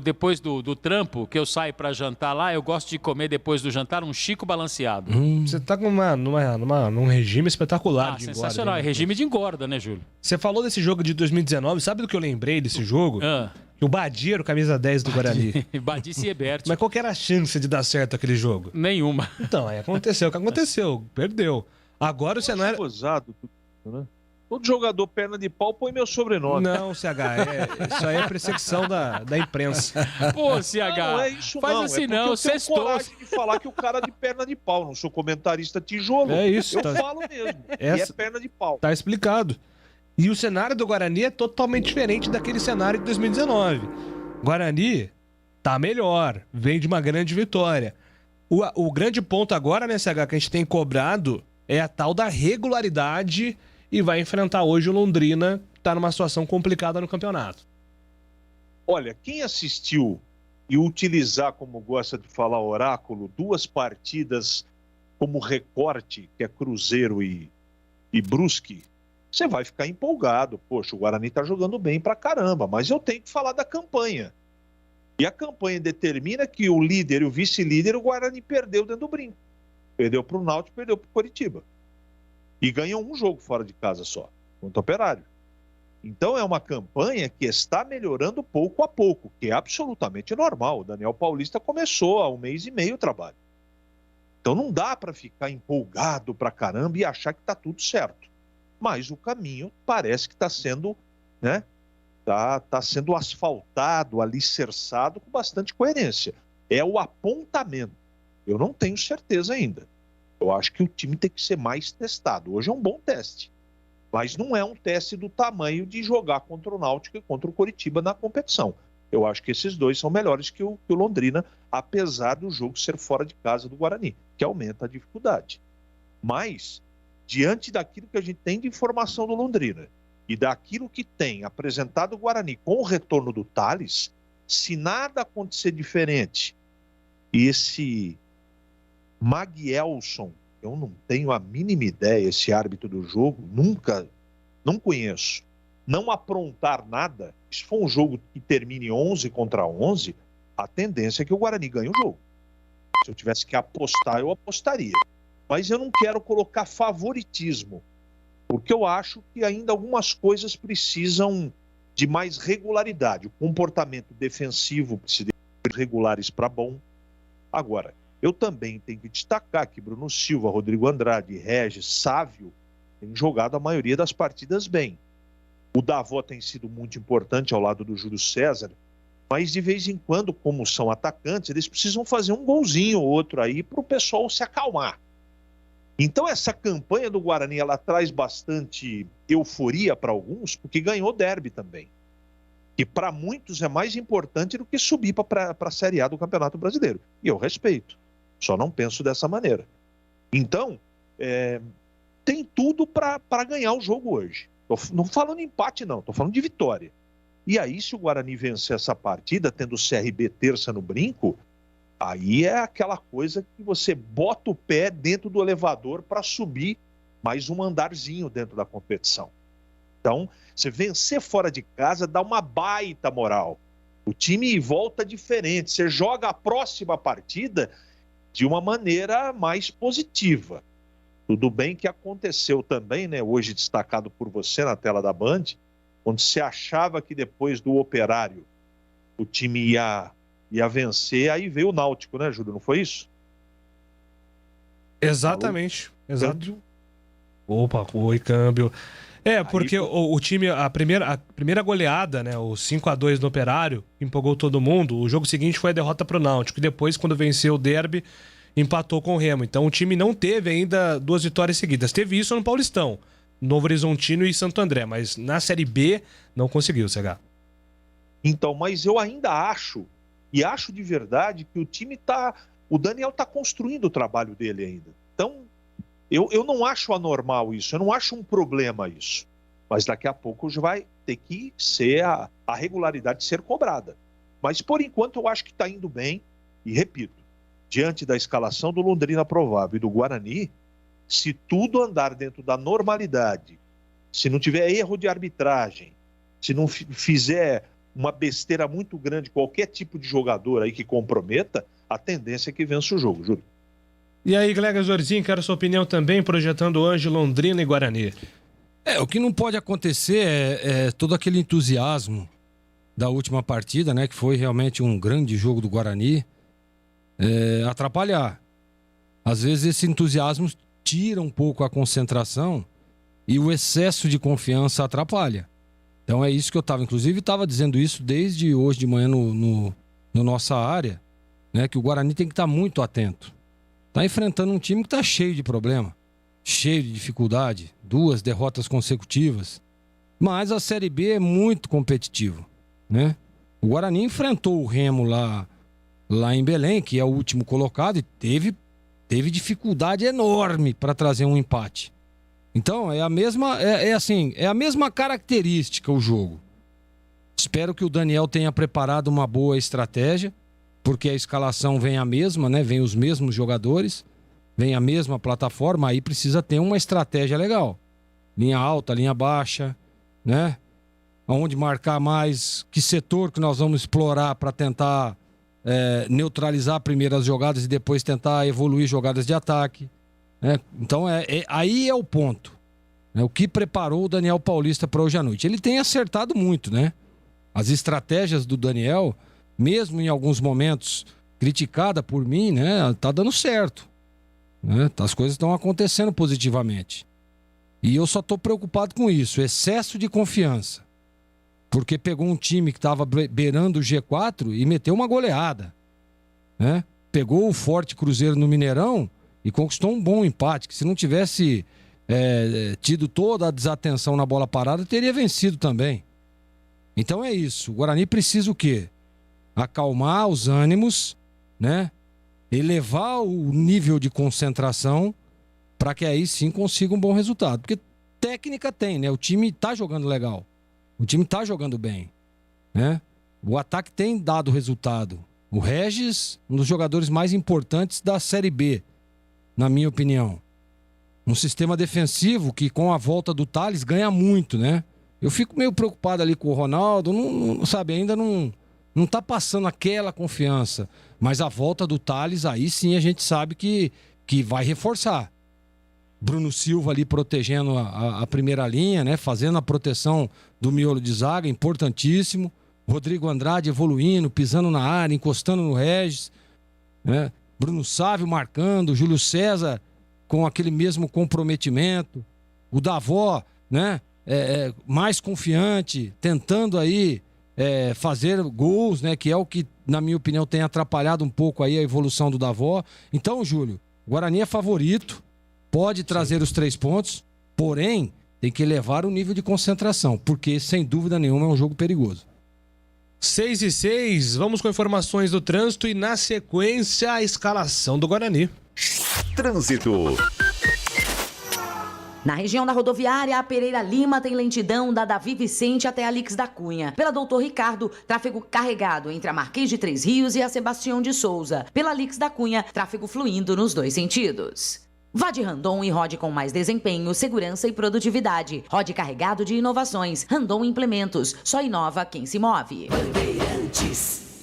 depois do trampo, que eu saio para jantar lá, eu gosto de comer depois do jantar um Chico balanceado. Você tá com num regime espetacular de engorda. Sensacional, é regime de engorda, né, Júlio? Você falou desse jogo de 2019, sabe do que eu lembrei desse jogo? Que o Badia era o camisa 10 do Guarani. Badia e Ebert. Mas qual que era a chance de dar certo aquele jogo? Nenhuma. Então, aí aconteceu o que aconteceu, perdeu. Agora o cenário... né? Todo jogador perna de pau põe meu sobrenome. Não, CH, isso aí é perseguição da imprensa. Pô, CH, não é isso faz não. assim é não, eu tenho coragem de falar que o cara de perna de pau, não sou comentarista tijolo. É isso. Eu falo mesmo, e é perna de pau. Tá explicado. E o cenário do Guarani é totalmente diferente daquele cenário de 2019. Guarani tá melhor, vem de uma grande vitória. O grande ponto agora, né, CH, que a gente tem cobrado é a tal da regularidade e vai enfrentar hoje o Londrina, que tá numa situação complicada no campeonato. Olha, quem assistiu e utilizar, como gosta de falar oráculo, 2 partidas como recorte, que é Cruzeiro e Brusque, você vai ficar empolgado. Poxa, o Guarani tá jogando bem pra caramba, mas eu tenho que falar da campanha. E a campanha determina que o líder e o vice-líder, o Guarani perdeu dentro do brinco. Perdeu pro Náutico, perdeu pro Coritiba. E ganhou um jogo fora de casa só, contra o Operário. Então é uma campanha que está melhorando pouco a pouco, que é absolutamente normal. O Daniel Paulista começou há 1 mês e meio o trabalho. Então não dá para ficar empolgado pra caramba e achar que tá tudo certo. Mas o caminho parece que está sendo, né? Tá sendo asfaltado, alicerçado com bastante coerência. É o apontamento. Eu não tenho certeza ainda. Eu acho que o time tem que ser mais testado. Hoje é um bom teste, mas não é um teste do tamanho de jogar contra o Náutico e contra o Coritiba na competição. Eu acho que esses dois são melhores que o Londrina, apesar do jogo ser fora de casa do Guarani, que aumenta a dificuldade. Mas, diante daquilo que a gente tem de informação do Londrina e daquilo que tem apresentado o Guarani com o retorno do Thales, se nada acontecer diferente, e esse Maguielson, eu não tenho a mínima ideia, esse árbitro do jogo, não conheço, não aprontar nada, se for um jogo que termine 11 contra 11, a tendência é que o Guarani ganhe o jogo. Se eu tivesse que apostar, eu apostaria. Mas eu não quero colocar favoritismo. Porque eu acho que ainda algumas coisas precisam de mais regularidade. O comportamento defensivo precisa de regulares para bom. Agora, eu também tenho que destacar que Bruno Silva, Rodrigo Andrade, Regis, Sávio têm jogado a maioria das partidas bem. O Davó tem sido muito importante ao lado do Júlio César, mas de vez em quando, como são atacantes, eles precisam fazer um golzinho ou outro aí para o pessoal se acalmar. Então essa campanha do Guarani, ela traz bastante euforia para alguns, porque ganhou o derby também. Que para muitos é mais importante do que subir para a Série A do Campeonato Brasileiro. E eu respeito, só não penso dessa maneira. Então, tem tudo para ganhar o jogo hoje. Tô não falando empate não, estou falando de vitória. E aí, se o Guarani vencer essa partida, tendo o CRB terça no brinco, aí é aquela coisa que você bota o pé dentro do elevador para subir mais um andarzinho dentro da competição. Então, você vencer fora de casa dá uma baita moral. O time volta diferente, você joga a próxima partida de uma maneira mais positiva. Tudo bem que aconteceu também, né, hoje destacado por você na tela da Band, onde você achava que depois do Operário o time ia vencer, aí veio o Náutico, né, Júlio? Não foi isso? Exatamente. Exato. Opa, oi, câmbio. Porque o time, a primeira goleada, né, o 5-2 no Operário, empolgou todo mundo. O jogo seguinte foi a derrota pro Náutico. E depois, quando venceu o derby, empatou com o Remo. Então o time não teve ainda 2 vitórias seguidas. Teve isso no Paulistão, Novo Horizontino e Santo André, mas na Série B não conseguiu, CH. Então, mas eu ainda acho, e acho de verdade, que o time o Daniel tá construindo o trabalho dele ainda. Então, eu não acho anormal isso, eu não acho um problema isso. Mas daqui a pouco já vai ter que ser a regularidade ser cobrada. Mas por enquanto eu acho que está indo bem, e repito, diante da escalação do Londrina provável e do Guarani, se tudo andar dentro da normalidade, se não tiver erro de arbitragem, se não fizer uma besteira muito grande, qualquer tipo de jogador aí que comprometa, a tendência é que vença o jogo, Júlio. E aí, Glega Zorzinho, quero sua opinião também, projetando hoje Londrina e Guarani. O que não pode acontecer é todo aquele entusiasmo da última partida, né, que foi realmente um grande jogo do Guarani, atrapalhar. Às vezes esse entusiasmo tira um pouco a concentração e o excesso de confiança atrapalha. Então é isso que eu estava dizendo isso desde hoje de manhã no nossa área, né, que o Guarani tem que estar muito atento. Está enfrentando um time que está cheio de problema, cheio de dificuldade, 2 derrotas consecutivas. Mas a Série B é muito competitiva, né? O Guarani enfrentou o Remo lá em Belém, que é o último colocado, e teve dificuldade enorme para trazer um empate. Então é a mesma característica o jogo. Espero que o Daniel tenha preparado uma boa estratégia, porque a escalação vem a mesma, né? Vem os mesmos jogadores, vem a mesma plataforma, aí precisa ter uma estratégia legal. Linha alta, linha baixa, né? Aonde marcar mais, que setor que nós vamos explorar para tentar neutralizar primeiro as jogadas e depois tentar evoluir jogadas de ataque, né? Então aí é o ponto, né? O que preparou o Daniel Paulista para hoje à noite. Ele tem acertado muito, né? As estratégias do Daniel, mesmo em alguns momentos criticada por mim, né, tá dando certo, né? As coisas estão acontecendo positivamente. E eu só tô preocupado com isso, excesso de confiança. Porque pegou um time que estava beirando o G4 e meteu uma goleada, né? Pegou o Forte Cruzeiro no Mineirão e conquistou um bom empate, que se não tivesse tido toda a desatenção na bola parada, teria vencido também. Então é isso, o Guarani precisa o quê? Acalmar os ânimos, né? Elevar o nível de concentração para que aí sim consiga um bom resultado. Porque técnica tem, né? O time tá jogando legal. O time tá jogando bem, né? O ataque tem dado resultado. O Regis, um dos jogadores mais importantes da Série B, na minha opinião. Um sistema defensivo que com a volta do Thales ganha muito, né? Eu fico meio preocupado ali com o Ronaldo, não sabe, ainda não tá passando aquela confiança. Mas a volta do Thales, aí sim a gente sabe que vai reforçar. Bruno Silva ali protegendo a primeira linha, né? Fazendo a proteção do miolo de zaga, importantíssimo. Rodrigo Andrade evoluindo, pisando na área, encostando no Regis, né? Bruno Sávio marcando, Júlio César com aquele mesmo comprometimento. O Davó, né? Mais confiante, tentando aí fazer gols, né? Que é o que, na minha opinião, tem atrapalhado um pouco aí a evolução do Davó. Então, Júlio, o Guarani é favorito, pode trazer os 3 pontos, porém, tem que elevar o nível de concentração, porque, sem dúvida nenhuma, é um jogo perigoso. 6:06, vamos com informações do trânsito e, na sequência, a escalação do Guarani. Trânsito. Na região da rodoviária, a Pereira Lima tem lentidão da Davi Vicente até a Alix da Cunha. Pela Doutor Ricardo, tráfego carregado entre a Marquês de Três Rios e a Sebastião de Souza. Pela Alix da Cunha, tráfego fluindo nos 2 sentidos. Vá de Randon e rode com mais desempenho, segurança e produtividade. Rode carregado de inovações. Randon Implementos. Só inova quem se move.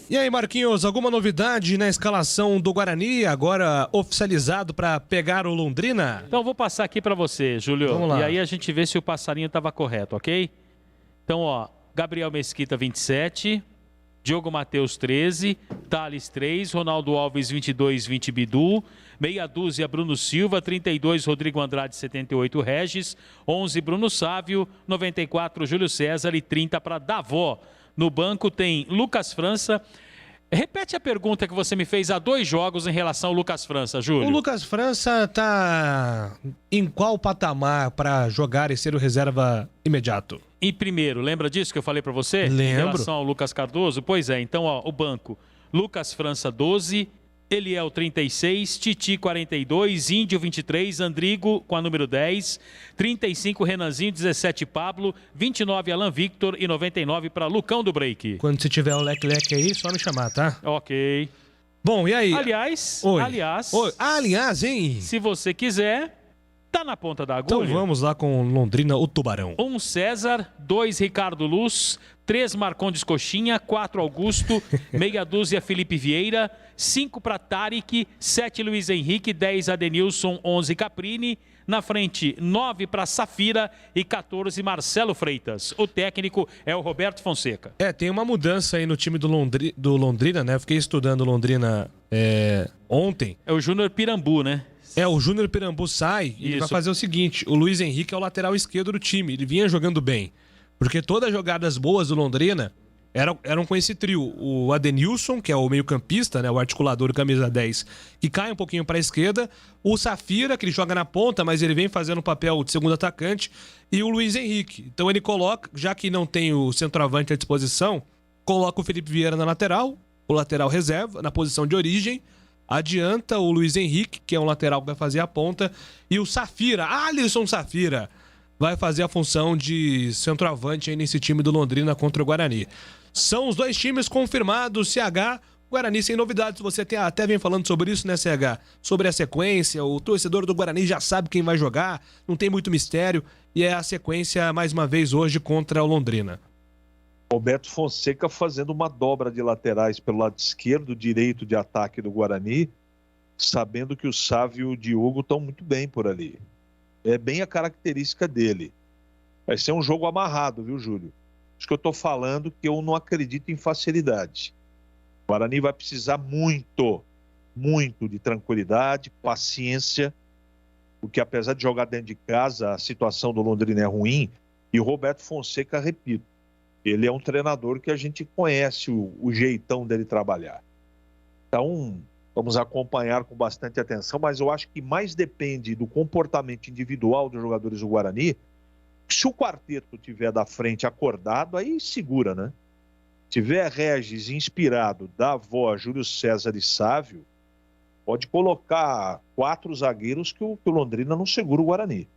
E aí, Marquinhos, alguma novidade na escalação do Guarani, agora oficializado para pegar o Londrina? Então, vou passar aqui para você, Júlio. Vamos lá. E aí a gente vê se o passarinho estava correto, ok? Então, ó, Gabriel Mesquita, 27. Diogo Matheus, 13. Thales, 3. Ronaldo Alves, 22, 20 Bidu. Meia dúzia, Bruno Silva. 32, Rodrigo Andrade, 78, Regis. 11, Bruno Sávio. 94, Júlio César. E 30 para Davó. No banco tem Lucas França. Repete a pergunta que você me fez há 2 jogos em relação ao Lucas França, Júlio. O Lucas França tá em qual patamar para jogar e ser o reserva imediato? E primeiro, lembra disso que eu falei para você? Lembro. Em relação ao Lucas Cardoso? Pois é, então ó, o banco. Lucas França, 12. Eliel, 36. Titi, 42. Índio, 23. Andrigo, com a número 10. 35, Renanzinho. 17, Pablo. 29, Alan Victor. E 99 para Lucão do Break. Quando você tiver um leque-leque aí, só me chamar, tá? Ok. Bom, e aí? Aliás, hein? Se você quiser, tá na ponta da agulha. Então vamos lá com Londrina, o Tubarão. 1 César, 2 Ricardo Luz, 3 Marcondes Coxinha, 4 Augusto, meia dúzia Felipe Vieira, 5 para Tarik, 7 Luiz Henrique, 10 Adenilson, 11 Caprini. Na frente, 9 para Safira e 14 Marcelo Freitas. O técnico é o Roberto Fonseca. Tem uma mudança aí no time do Londrina, né? Eu fiquei estudando Londrina ontem. É o Júnior Pirambu, né? O Júnior Pirambu sai e vai fazer o seguinte: o Luiz Henrique é o lateral esquerdo do time. Ele vinha jogando bem. Porque todas as jogadas boas do Londrina eram com esse trio. O Adenilson, que é o meio-campista, né, o articulador, camisa 10, que cai um pouquinho para a esquerda. O Safira, que ele joga na ponta, mas ele vem fazendo o papel de segundo atacante. E o Luiz Henrique. Então ele coloca, já que não tem o centroavante à disposição, coloca o Felipe Vieira na lateral, o lateral reserva, na posição de origem. Adianta o Luiz Henrique, que é um lateral que vai fazer a ponta. E o Safira, Alisson Safira, vai fazer a função de centroavante aí nesse time do Londrina contra o Guarani. São os 2 times confirmados, CH, Guarani sem novidades. Você até vem falando sobre isso, né, CH? Sobre a sequência, o torcedor do Guarani já sabe quem vai jogar, não tem muito mistério. E é a sequência, mais uma vez, hoje contra o Londrina. Roberto Fonseca fazendo uma dobra de laterais pelo lado esquerdo, direito de ataque do Guarani, sabendo que o Sávio e o Diogo estão muito bem por ali. É bem a característica dele. Vai ser um jogo amarrado, viu, Júlio? Acho que eu estou falando que eu não acredito em facilidade. O Guarani vai precisar muito de tranquilidade, paciência, porque apesar de jogar dentro de casa, a situação do Londrina é ruim, e o Roberto Fonseca, repito, ele é um treinador que a gente conhece o jeitão dele trabalhar. Então, vamos acompanhar com bastante atenção, mas eu acho que mais depende do comportamento individual dos jogadores do Guarani. Se o quarteto tiver da frente acordado, aí segura, né? Se tiver Regis inspirado, Davó, Júlio César e Sávio, pode colocar 4 zagueiros que o Londrina não segura o Guarani.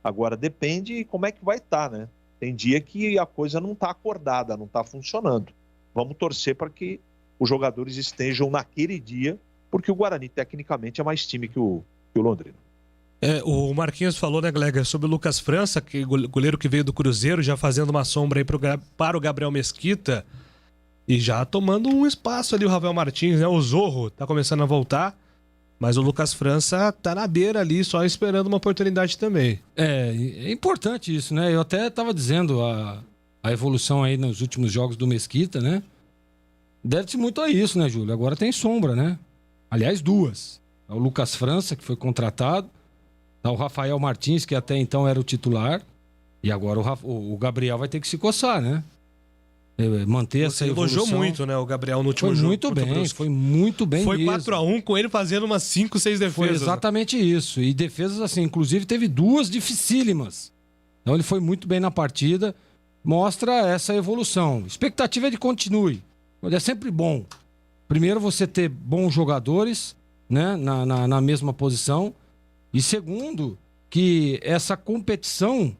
Agora depende como é que vai estar, né? Tem dia que a coisa não está acordada, não está funcionando. Vamos torcer para que os jogadores estejam naquele dia, porque o Guarani tecnicamente é mais time que o Londrina. O Marquinhos falou, né, Glega, sobre o Lucas França, que goleiro que veio do Cruzeiro, já fazendo uma sombra aí para o Gabriel Mesquita e já tomando um espaço ali o Rafael Martins, né? O Zorro tá começando a voltar Mas o Lucas França tá na beira ali, só esperando uma oportunidade também. É importante isso, né? Eu até estava dizendo a evolução aí nos últimos jogos do Mesquita, né? Deve-se muito a isso, né, Júlio? Agora tem sombra, né? Aliás, duas. O Lucas França, que foi contratado. O Rafael Martins, que até então era o titular. E agora o Gabriel vai ter que se coçar, né? Manter essa evolução. Elogiou muito, né, o Gabriel no último jogo. Foi muito bem. Foi 4-1 com ele fazendo umas 5, 6 defesas. Foi exatamente isso. E defesas assim, inclusive teve 2 dificílimas. Então ele foi muito bem na partida. Mostra essa evolução. Expectativa é de continue. É sempre bom. Primeiro, você ter bons jogadores, né, na mesma posição. E segundo, que essa competição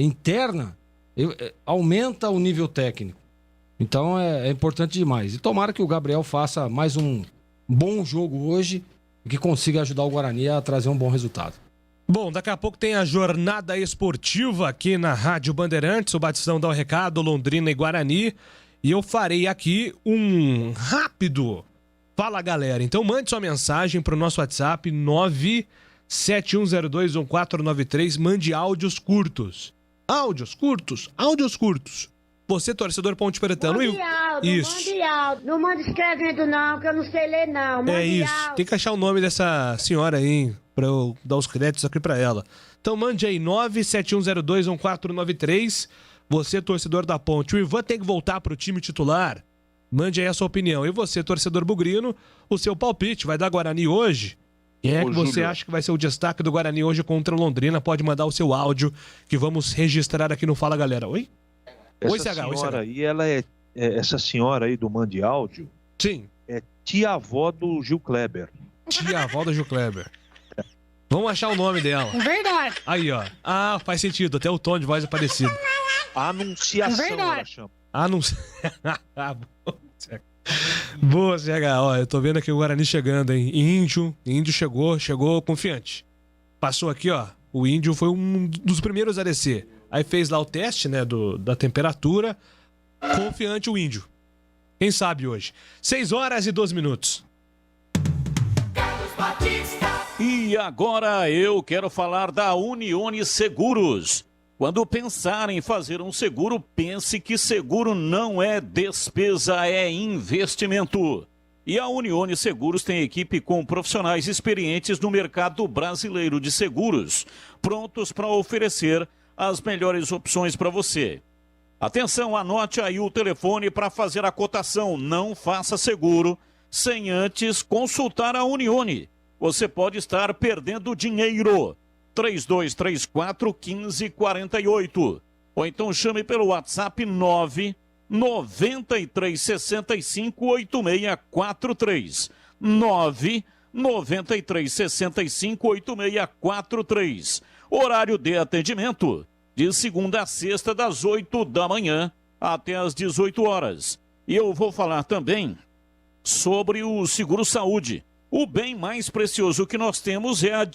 interna aumenta o nível técnico. Então é importante demais. E tomara que o Gabriel faça mais um bom jogo hoje e que consiga ajudar o Guarani a trazer um bom resultado. Bom, daqui a pouco tem a jornada esportiva aqui na Rádio Bandeirantes. O Batistão dá o recado, Londrina e Guarani. E eu farei aqui um rápido Fala Galera. Então mande sua mensagem para o nosso WhatsApp 971021493. Mande áudios curtos. Áudios curtos. Você, torcedor Ponte Pretano. Mande áudio, isso. Mande áudio. Não mande escrevendo não, que eu não sei ler não. Mande isso. áudio. Tem que achar o nome dessa senhora aí, pra eu dar os créditos aqui pra ela. Então mande aí, 971021493. Você, torcedor da Ponte. O Ivan tem que voltar pro time titular. Mande aí a sua opinião. E você, torcedor bugrino, o seu palpite. Vai dar Guarani hoje? Quem é que você acha que vai ser o destaque do Guarani hoje contra o Londrina? Pode mandar o seu áudio que vamos registrar aqui no Fala Galera. Oi? Essa senhora aí, ela essa senhora aí do Mande Áudio. Sim. É tia-avó do Gil Kleber. Tia-avó do Gil Kleber. Vamos achar o nome dela. Verdade. Aí, ó. Ah, faz sentido. Até o tom de voz é parecido. Anunciação, ela chama. Boa, CH. Ó, eu tô vendo aqui o Guarani chegando, hein? Índio chegou confiante. Passou aqui, ó. O Índio foi um dos primeiros a descer. Aí fez lá o teste, né, da temperatura. Confiante o Índio. Quem sabe hoje? 6h12. E agora eu quero falar da Unione Seguros. Quando pensar em fazer um seguro, pense que seguro não é despesa, é investimento. E a Unione Seguros tem equipe com profissionais experientes no mercado brasileiro de seguros, prontos para oferecer as melhores opções para você. Atenção, anote aí o telefone para fazer a cotação. Não faça seguro sem antes consultar a Unione. Você pode estar perdendo dinheiro. 3234-1548. Ou então chame pelo WhatsApp 993658643. 993658643. Horário de atendimento de segunda a sexta, das 8 da manhã até as 18 horas. E eu vou falar também sobre o Seguro Saúde. O bem mais precioso que nós temos é a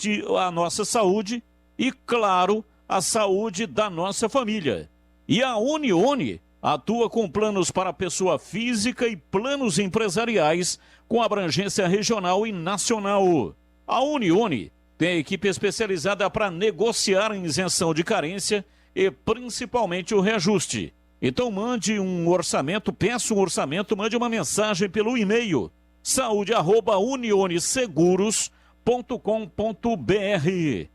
nossa saúde e, claro, a saúde da nossa família. E a Unione atua com planos para pessoa física e planos empresariais com abrangência regional e nacional. A Unione tem equipe especializada para negociar a isenção de carência e principalmente o reajuste. Então mande um orçamento, peça um orçamento, mande uma mensagem pelo e-mail saúde@unioneseguros.com.br.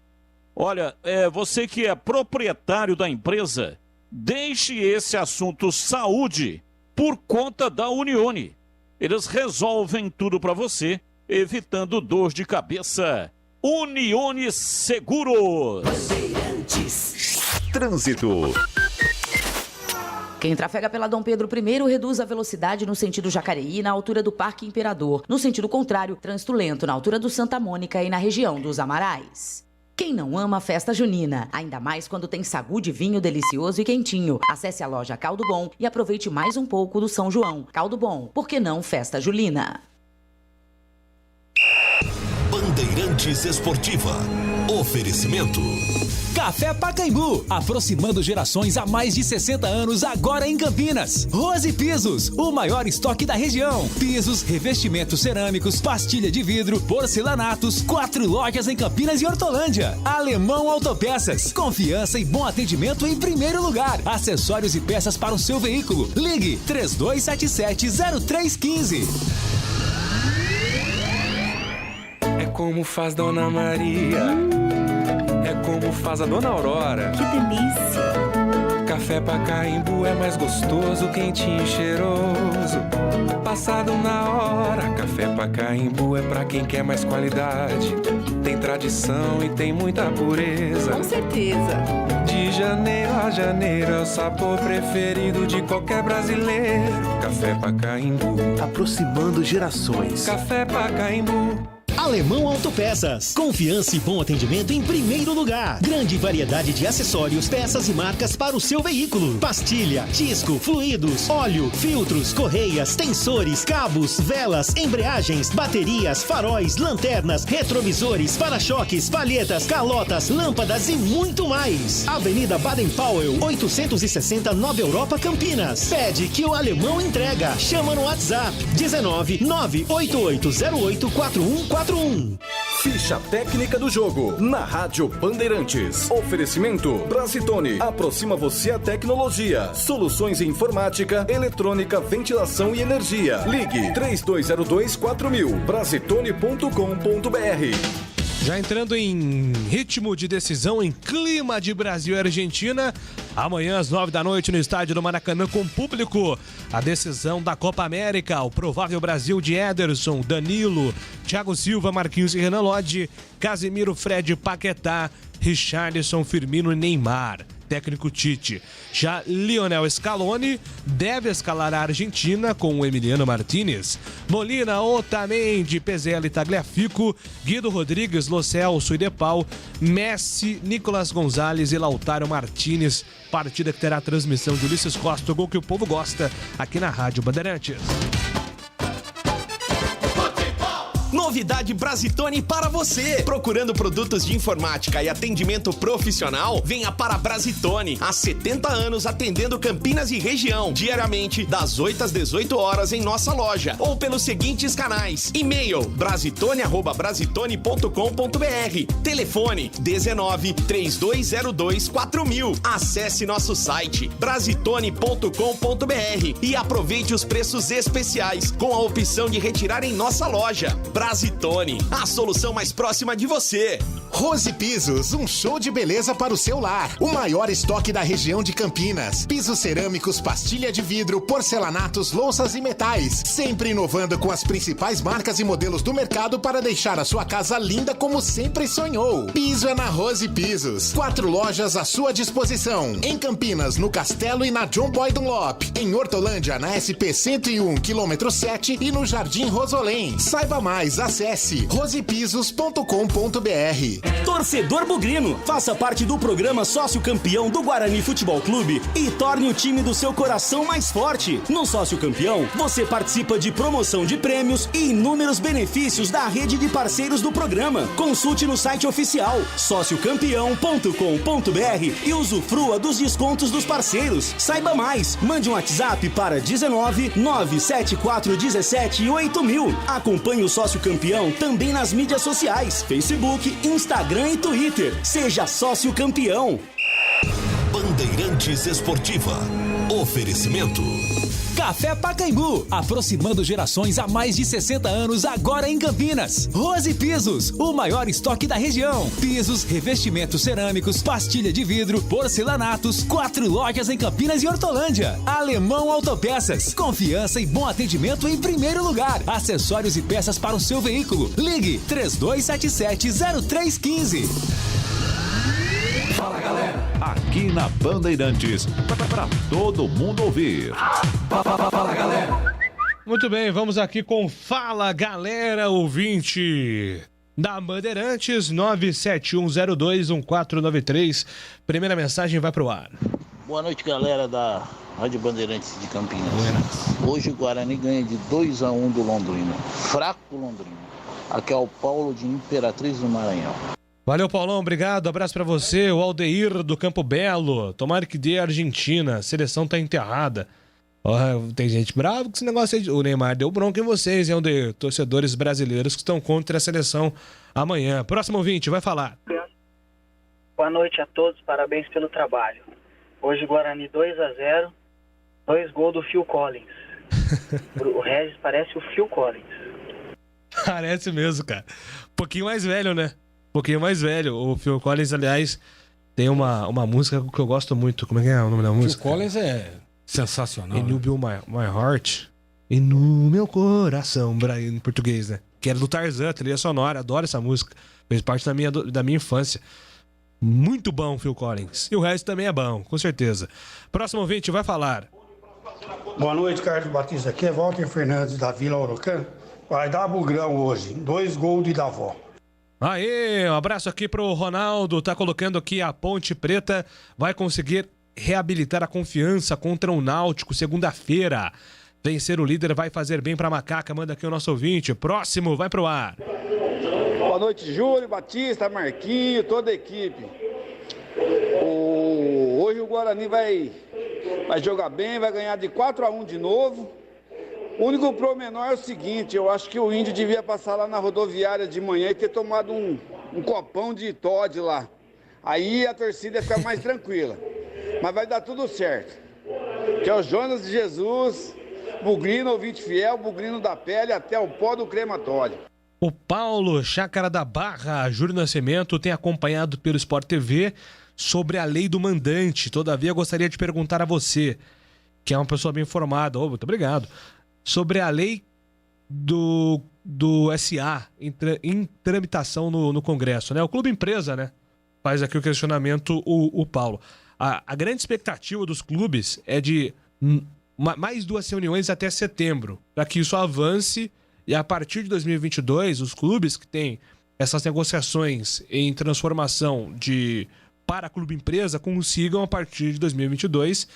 Olha, você que é proprietário da empresa, deixe esse assunto saúde por conta da Unione. Eles resolvem tudo para você, evitando dor de cabeça. Unione Seguros. Trânsito. Quem trafega pela Dom Pedro I reduz a velocidade no sentido Jacareí, na altura do Parque Imperador. No sentido contrário, trânsito lento na altura do Santa Mônica e na região dos Amarais. Quem não ama a festa junina? Ainda mais quando tem sagu de vinho delicioso e quentinho. Acesse a loja Caldo Bom e aproveite mais um pouco do São João. Caldo Bom, por que não festa julina? Bandeirantes Esportiva. Oferecimento. Café Pacaembu, aproximando gerações há mais de 60 anos, agora em Campinas. Rose Pisos, o maior estoque da região. Pisos, revestimentos cerâmicos, pastilha de vidro, porcelanatos, 4 lojas em Campinas e Hortolândia. Alemão Autopeças, confiança e bom atendimento em primeiro lugar. Acessórios e peças para o seu veículo. Ligue 3277-0315. É como faz Dona Maria, é como faz a Dona Aurora. Que delícia! Café Pacaembu é mais gostoso, quentinho e cheiroso. Passado na hora, Café Pacaembu é pra quem quer mais qualidade. Tem tradição e tem muita pureza. Com certeza! De janeiro a janeiro é o sabor preferido de qualquer brasileiro. Café Pacaembu, aproximando gerações. Café Pacaembu. Alemão Autopeças. Confiança e bom atendimento em primeiro lugar. Grande variedade de acessórios, peças e marcas para o seu veículo. Pastilha, disco, fluidos, óleo, filtros, correias, tensores, cabos, velas, embreagens, baterias, faróis, lanternas, retrovisores, para-choques, palhetas, calotas, lâmpadas e muito mais. Avenida Baden-Powell, 860 Nova Europa, Campinas. Pede que o Alemão entrega. Chama no WhatsApp 19 98808 4141. Ficha técnica do jogo na Rádio Bandeirantes. Oferecimento Brasitone. Aproxima você a tecnologia. Soluções em informática, eletrônica, ventilação e energia. Ligue 3202-4000. Brasitone.com.br. Já entrando em ritmo de decisão, em clima de Brasil e Argentina, amanhã às 9 da noite no estádio do Maracanã com público, a decisão da Copa América, o provável Brasil de Ederson, Danilo, Thiago Silva, Marquinhos e Renan Lodge, Casemiro, Fred, Paquetá, Richarlison, Firmino e Neymar. Técnico Tite. Já Lionel Scaloni deve escalar a Argentina com o Emiliano Martínez, Molina, Otamendi, PZL, Tagliafico, Guido Rodrigues, Lo Celso e Depau, Messi, Nicolas Gonzalez e Lautaro Martínez. Partida que terá transmissão de Ulisses Costa, o gol que o povo gosta, aqui na Rádio Bandeirantes. Novidade Brasitone para você. Procurando produtos de informática e atendimento profissional? Venha para a Brasitone. Há 70 anos atendendo Campinas e região. Diariamente, das 8 às 18 horas em nossa loja. Ou pelos seguintes canais. E-mail brasitone@brasitone.com.br. Telefone 19 3202 4000. Acesse nosso site brasitone.com.br e aproveite os preços especiais com a opção de retirar em nossa loja. Brasitone, a solução mais próxima de você. Rose Pisos, um show de beleza para o seu lar. O maior estoque da região de Campinas. Pisos cerâmicos, pastilha de vidro, porcelanatos, louças e metais. Sempre inovando com as principais marcas e modelos do mercado para deixar a sua casa linda como sempre sonhou. Piso é na Rose Pisos. 4 lojas à sua disposição. Em Campinas, no Castelo e na John Boy Dunlop. Em Hortolândia, na SP 101, quilômetro 7 e no Jardim Rosolém. Saiba mais, acesse rosepisos.com.br. Torcedor bugrino, faça parte do programa Sócio Campeão do Guarani Futebol Clube e torne o time do seu coração mais forte. No Sócio Campeão, você participa de promoção de prêmios e inúmeros benefícios da rede de parceiros do programa. Consulte no site oficial sociocampeão.com.br e usufrua dos descontos dos parceiros. Saiba mais, mande um WhatsApp para 19 97417 8000. Acompanhe o Sócio Campeão também nas mídias sociais, Facebook, Instagram e Twitter. Seja sócio campeão. Bandeirantes Esportiva. Oferecimento. Café Pacaembu, aproximando gerações há mais de 60 anos, agora em Campinas. Rose Pisos, o maior estoque da região. Pisos, revestimentos cerâmicos, pastilha de vidro, porcelanatos, 4 lojas em Campinas e Hortolândia. Alemão Autopeças, confiança e bom atendimento em primeiro lugar. Acessórios e peças para o seu veículo. Ligue 3277-0315. Fala, galera. Aqui na Bandeirantes, para todo mundo ouvir. Fala, galera. Muito bem, vamos aqui com Fala, galera, ouvinte da Bandeirantes, 971021493. Primeira mensagem vai pro ar. Boa noite, galera da Rádio Bandeirantes de Campinas. Hoje o Guarani ganha de 2-1 do Londrina. Fraco Londrina. Aqui é o Paulo de Imperatriz do Maranhão. Valeu, Paulão, obrigado. Abraço pra você. O Aldeir do Campo Belo. Tomara que dê a Argentina. A seleção tá enterrada. Tem gente brava com esse negócio aí. O Neymar deu bronca em vocês, hein, Aldeir? Torcedores brasileiros que estão contra a seleção amanhã. Próximo ouvinte, vai falar. Boa noite a todos, parabéns pelo trabalho. Hoje Guarani 2-0, 2 gols do Phil Collins. O Regis parece o Phil Collins. Parece mesmo, cara. Um pouquinho mais velho, né? Um pouquinho mais velho. O Phil Collins, aliás, tem uma música que eu gosto muito. Como é que é o nome da música? Phil Collins é sensacional. In You Build My Heart. E no meu coração, em português, né? Que era do Tarzan, trilha sonora. Adoro essa música. Fez parte da minha infância. Muito bom, Phil Collins. E o resto também é bom, com certeza. Próximo ouvinte vai falar. Boa noite, Carlos Batista. Aqui é Walter Fernandes, da Vila Orocã. Vai dar bugrão hoje. 2 gols de Davó. Aê, um abraço aqui pro Ronaldo. Tá colocando aqui a Ponte Preta. Vai conseguir reabilitar a confiança contra o Náutico segunda-feira. Vencer o líder vai fazer bem pra Macaca. Manda aqui o nosso ouvinte. Próximo, vai pro ar. Boa noite, Júlio, Batista, Marquinho, toda a equipe. Hoje o Guarani vai jogar bem, vai ganhar de 4-1 de novo. O único promenor é o seguinte, eu acho que o Índio devia passar lá na rodoviária de manhã e ter tomado um copão de Toddy lá. Aí a torcida ia ficar mais tranquila. Mas vai dar tudo certo. Que é o Jonas de Jesus, Bugrino, ouvinte fiel, Bugrino da pele, até o pó do crematório. O Paulo, Chácara da Barra, Júlio Nascimento, tem acompanhado pelo Sport TV sobre a lei do mandante. Todavia, gostaria de perguntar a você, que é uma pessoa bem informada, muito obrigado, sobre a lei do SA em tramitação no Congresso, né? O Clube Empresa, né? Faz aqui o questionamento o Paulo. A grande expectativa dos clubes é de mais 2 reuniões até setembro, para que isso avance. E a partir de 2022, os clubes que têm essas negociações em transformação para clube empresa consigam, a partir de 2022,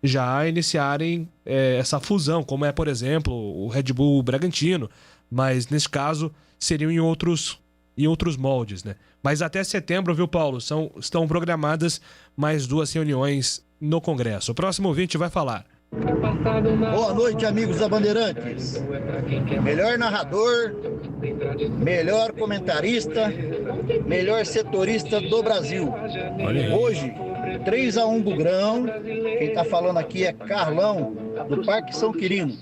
já iniciarem essa fusão, como é, por exemplo, o Red Bull Bragantino, mas nesse caso seriam em outros moldes, né? Mas até setembro, viu, Paulo, estão programadas mais 2 reuniões no Congresso. O próximo ouvinte vai falar. Boa noite, amigos da Bandeirantes. Melhor narrador, melhor comentarista, melhor setorista do Brasil. Hoje, 3-1 Bugrão. Quem tá falando aqui é Carlão, do Parque São Quirino.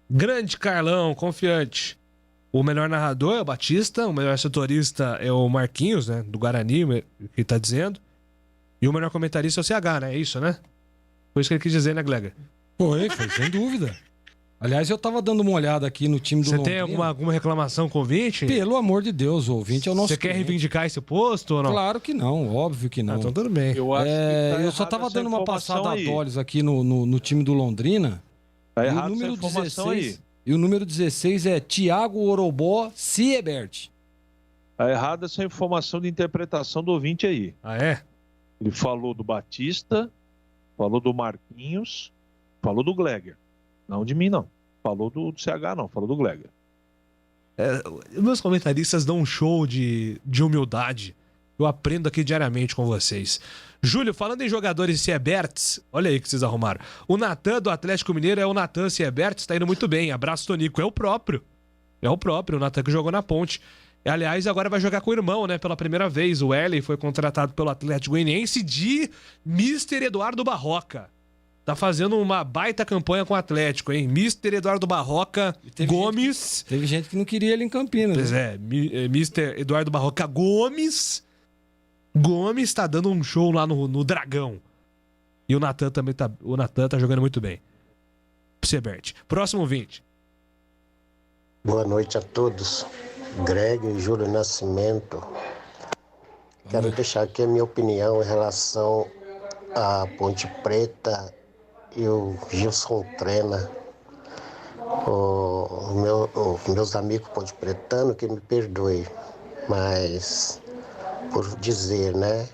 Grande Carlão, confiante. O melhor narrador é o Batista, o melhor setorista é o Marquinhos, né, do Guarani, que tá dizendo. E o melhor comentarista é o CH, né? É isso, né? Foi isso que ele quis dizer, né, Glega? Foi, sem dúvida. Aliás, eu tava dando uma olhada aqui no time do Londrina. Você tem alguma reclamação com o ouvinte? Pelo amor de Deus, o ouvinte é o nosso Você quer reivindicar esse posto ou não? Claro que não, óbvio que não. Então tudo bem. Eu só tava dando uma passada a olhos aqui no time do Londrina. Tá errado essa informação aí. E o número 16 é Thiago Orobó Siebert. Tá errada essa informação de interpretação do ouvinte aí. Ah, é? Ele falou do Batista, falou do Marquinhos, falou do Gleger. Não de mim, não. Falou do CH, não. Falou do Gleger. Meus comentaristas dão um show de humildade. Eu aprendo aqui diariamente com vocês. Júlio, falando em jogadores Sieberts, olha aí que vocês arrumaram. O Natan do Atlético Mineiro é o Natan Sieberts, tá indo muito bem. Abraço, Tonico. É o próprio, o Natan que jogou na Ponte. Aliás, agora vai jogar com o irmão, né? Pela primeira vez. O Ellen foi contratado pelo Atlético Goianiense de Mr. Eduardo Barroca. Tá fazendo uma baita campanha com o Atlético, hein? Mr. Eduardo Barroca Gomes. Teve gente que não queria ele em Campinas. Pois né? Mr. Eduardo Barroca Gomes tá dando um show lá no Dragão. E o Natan também tá jogando muito bem. Sebert. Próximo ouvinte. Boa noite a todos. Greg e Júlio Nascimento. Quero deixar aqui a minha opinião em relação à Ponte Preta e o Gilson Trena. Meus amigos ponte pretanos que me perdoem, mas por dizer, né,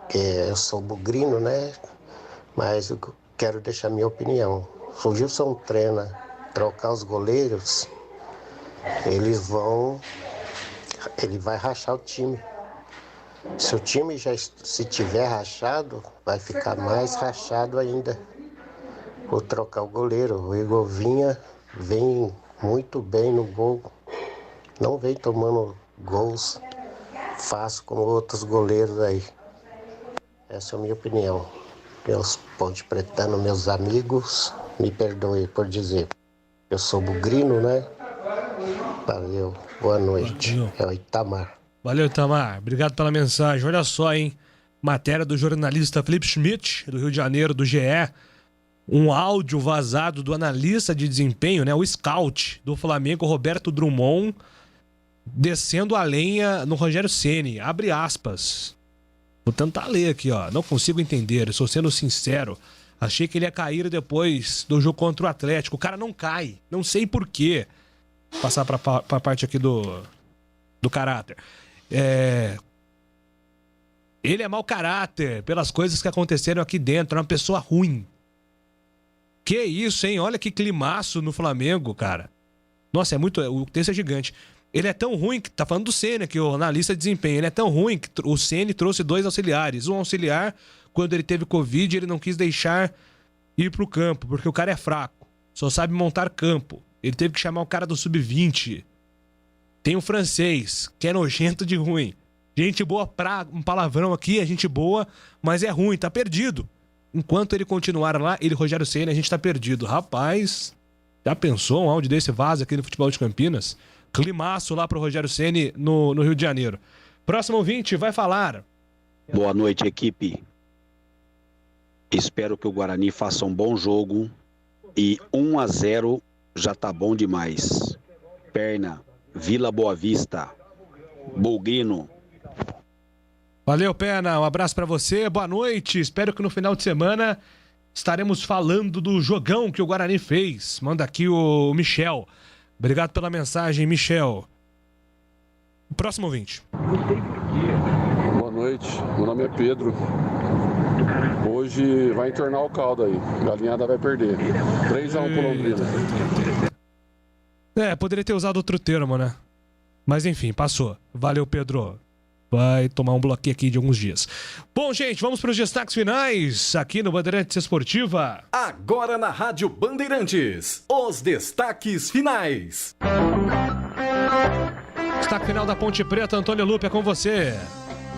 que eu sou bugrino, né, mas eu quero deixar minha opinião. Se o Gilson Trena trocar os goleiros, ele vai rachar o time. Se o time se tiver rachado, vai ficar mais rachado ainda. Vou trocar o goleiro. O Igor Vinha vem muito bem no gol. Não vem tomando gols fácil como outros goleiros aí. Essa é a minha opinião. Meus ponte pretano, meus amigos, me perdoem por dizer. Eu sou bugrino, né? Valeu, boa noite. Valeu. É o Itamar. Valeu, Itamar. Obrigado pela mensagem. Olha só, hein? Matéria do jornalista Felipe Schmidt, do Rio de Janeiro, do GE. Um áudio vazado do analista de desempenho, né? O scout do Flamengo, Roberto Drummond, descendo a lenha no Rogério Ceni. Abre aspas. Vou tentar ler aqui, ó. Não consigo entender, estou sendo sincero. Achei que ele ia cair depois do jogo contra o Atlético. O cara não cai. Não sei por quê. Vou passar pra parte aqui do caráter. Ele é mau caráter pelas coisas que aconteceram aqui dentro. É uma pessoa ruim. Que isso, hein? Olha que climaço no Flamengo, cara. Nossa, o texto é gigante. Ele é tão ruim que... Tá falando do Ceni aqui, o analista de desempenho. Ele é tão ruim que o Ceni trouxe 2 auxiliares. Um auxiliar, quando ele teve Covid, ele não quis deixar ir pro campo, porque o cara é fraco. Só sabe montar campo. Ele teve que chamar o cara do Sub-20. Tem um francês, que é nojento de ruim. Gente boa, um palavrão aqui, é gente boa, mas é ruim, tá perdido. Enquanto ele continuar lá, Rogério Ceni, a gente tá perdido. Rapaz, já pensou um áudio desse vaza aqui no futebol de Campinas? Climaço lá pro Rogério Ceni no Rio de Janeiro. Próximo ouvinte vai falar. Boa noite, equipe. Espero que o Guarani faça um bom jogo e 1-0 já tá bom demais. Perna, Vila Boa Vista, Bugrino. Valeu, Perna. Um abraço pra você. Boa noite. Espero que no final de semana estaremos falando do jogão que o Guarani fez. Manda aqui o Michel. Obrigado pela mensagem, Michel. Próximo ouvinte. Boa noite, meu nome é Pedro. Hoje vai entornar o caldo aí. Galinhada vai perder. 3-1 pro Londrina. Poderia ter usado outro termo, né? Mas enfim, passou. Valeu, Pedro. Vai tomar um bloquinho aqui de alguns dias. Bom, gente, vamos para os destaques finais aqui no Bandeirantes Esportiva. Agora na Rádio Bandeirantes, os destaques finais. Destaque final da Ponte Preta, Antônio Lupe, é com você.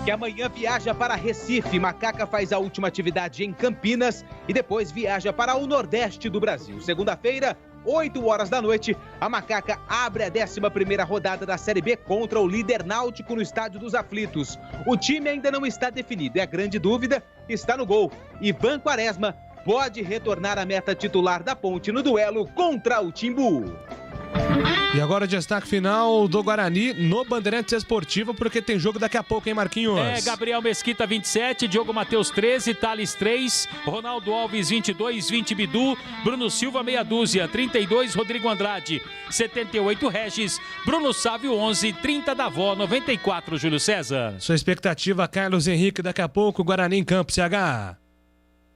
Que amanhã viaja para Recife. Macaca faz a última atividade em Campinas e depois viaja para o Nordeste do Brasil. Segunda-feira, 8 horas da noite, a Macaca abre a 11ª rodada da Série B contra o líder Náutico no Estádio dos Aflitos. O time ainda não está definido e a grande dúvida está no gol. Ivan Quaresma pode retornar à meta titular da Ponte no duelo contra o Timbu. E agora o destaque final do Guarani no Bandeirantes Esportiva, porque tem jogo daqui a pouco, hein, Marquinhos? Gabriel Mesquita, 27, Diogo Matheus, 13, Thales, 3, Ronaldo Alves, 22, 20, Bidu, Bruno Silva, meia dúzia, 32, Rodrigo Andrade, 78, Regis, Bruno Sávio, 11, 30, Davó, 94, Júlio César. Sua expectativa, Carlos Henrique, daqui a pouco, Guarani em campo, CH.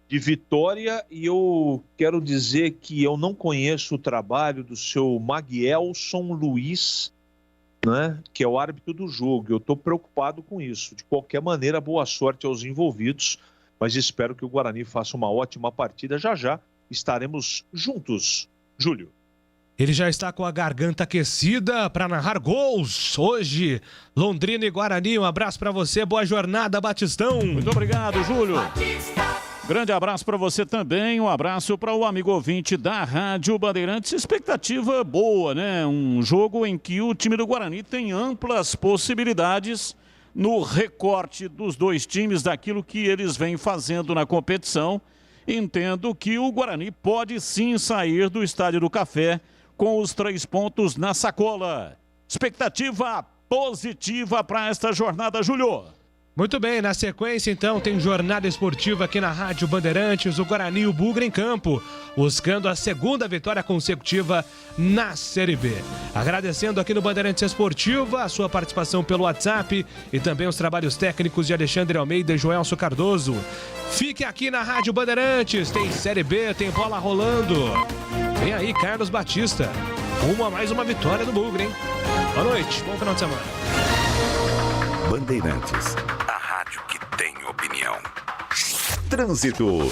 De vitória, e eu quero dizer que eu não conheço o trabalho do seu Maguielson Luiz, né, que é o árbitro do jogo. Eu estou preocupado com isso. De qualquer maneira, boa sorte aos envolvidos, mas espero que o Guarani faça uma ótima partida. Já já estaremos juntos. Júlio. Ele já está com a garganta aquecida para narrar gols. Hoje, Londrina e Guarani. Um abraço para você, boa jornada, Batistão. Muito obrigado, Júlio. Grande abraço para você também, um abraço para o amigo ouvinte da Rádio Bandeirantes. Expectativa boa, né? Um jogo em que o time do Guarani tem amplas possibilidades no recorte dos dois times daquilo que eles vêm fazendo na competição. Entendo que o Guarani pode sim sair do Estádio do Café com os 3 pontos na sacola. Expectativa positiva para esta jornada, Júlio. Muito bem, na sequência então tem jornada esportiva aqui na Rádio Bandeirantes, o Guarani e o Bugra em campo, buscando a 2ª vitória consecutiva na Série B. Agradecendo aqui no Bandeirantes Esportiva a sua participação pelo WhatsApp e também os trabalhos técnicos de Alexandre Almeida e Joelso Cardoso. Fique aqui na Rádio Bandeirantes, tem Série B, tem bola rolando. Vem aí, Carlos Batista. Mais uma vitória do Bugre, hein? Boa noite, bom final de semana. Bandeirantes, a rádio que tem opinião. Trânsito.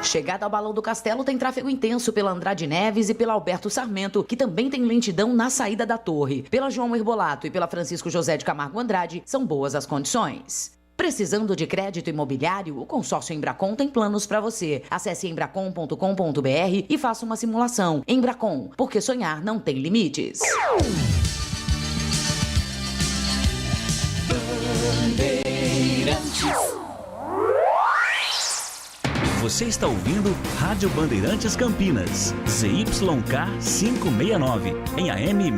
Chegada ao Balão do Castelo tem tráfego intenso pela Andrade Neves e pela Alberto Sarmento, que também tem lentidão na saída da torre. Pela João Herbolato e pela Francisco José de Camargo Andrade, são boas as condições. Precisando de crédito imobiliário, o consórcio Embracon tem planos para você. Acesse embracon.com.br e faça uma simulação. Embracon, porque sonhar não tem limites. Você está ouvindo Rádio Bandeirantes Campinas, ZYK 569, em AM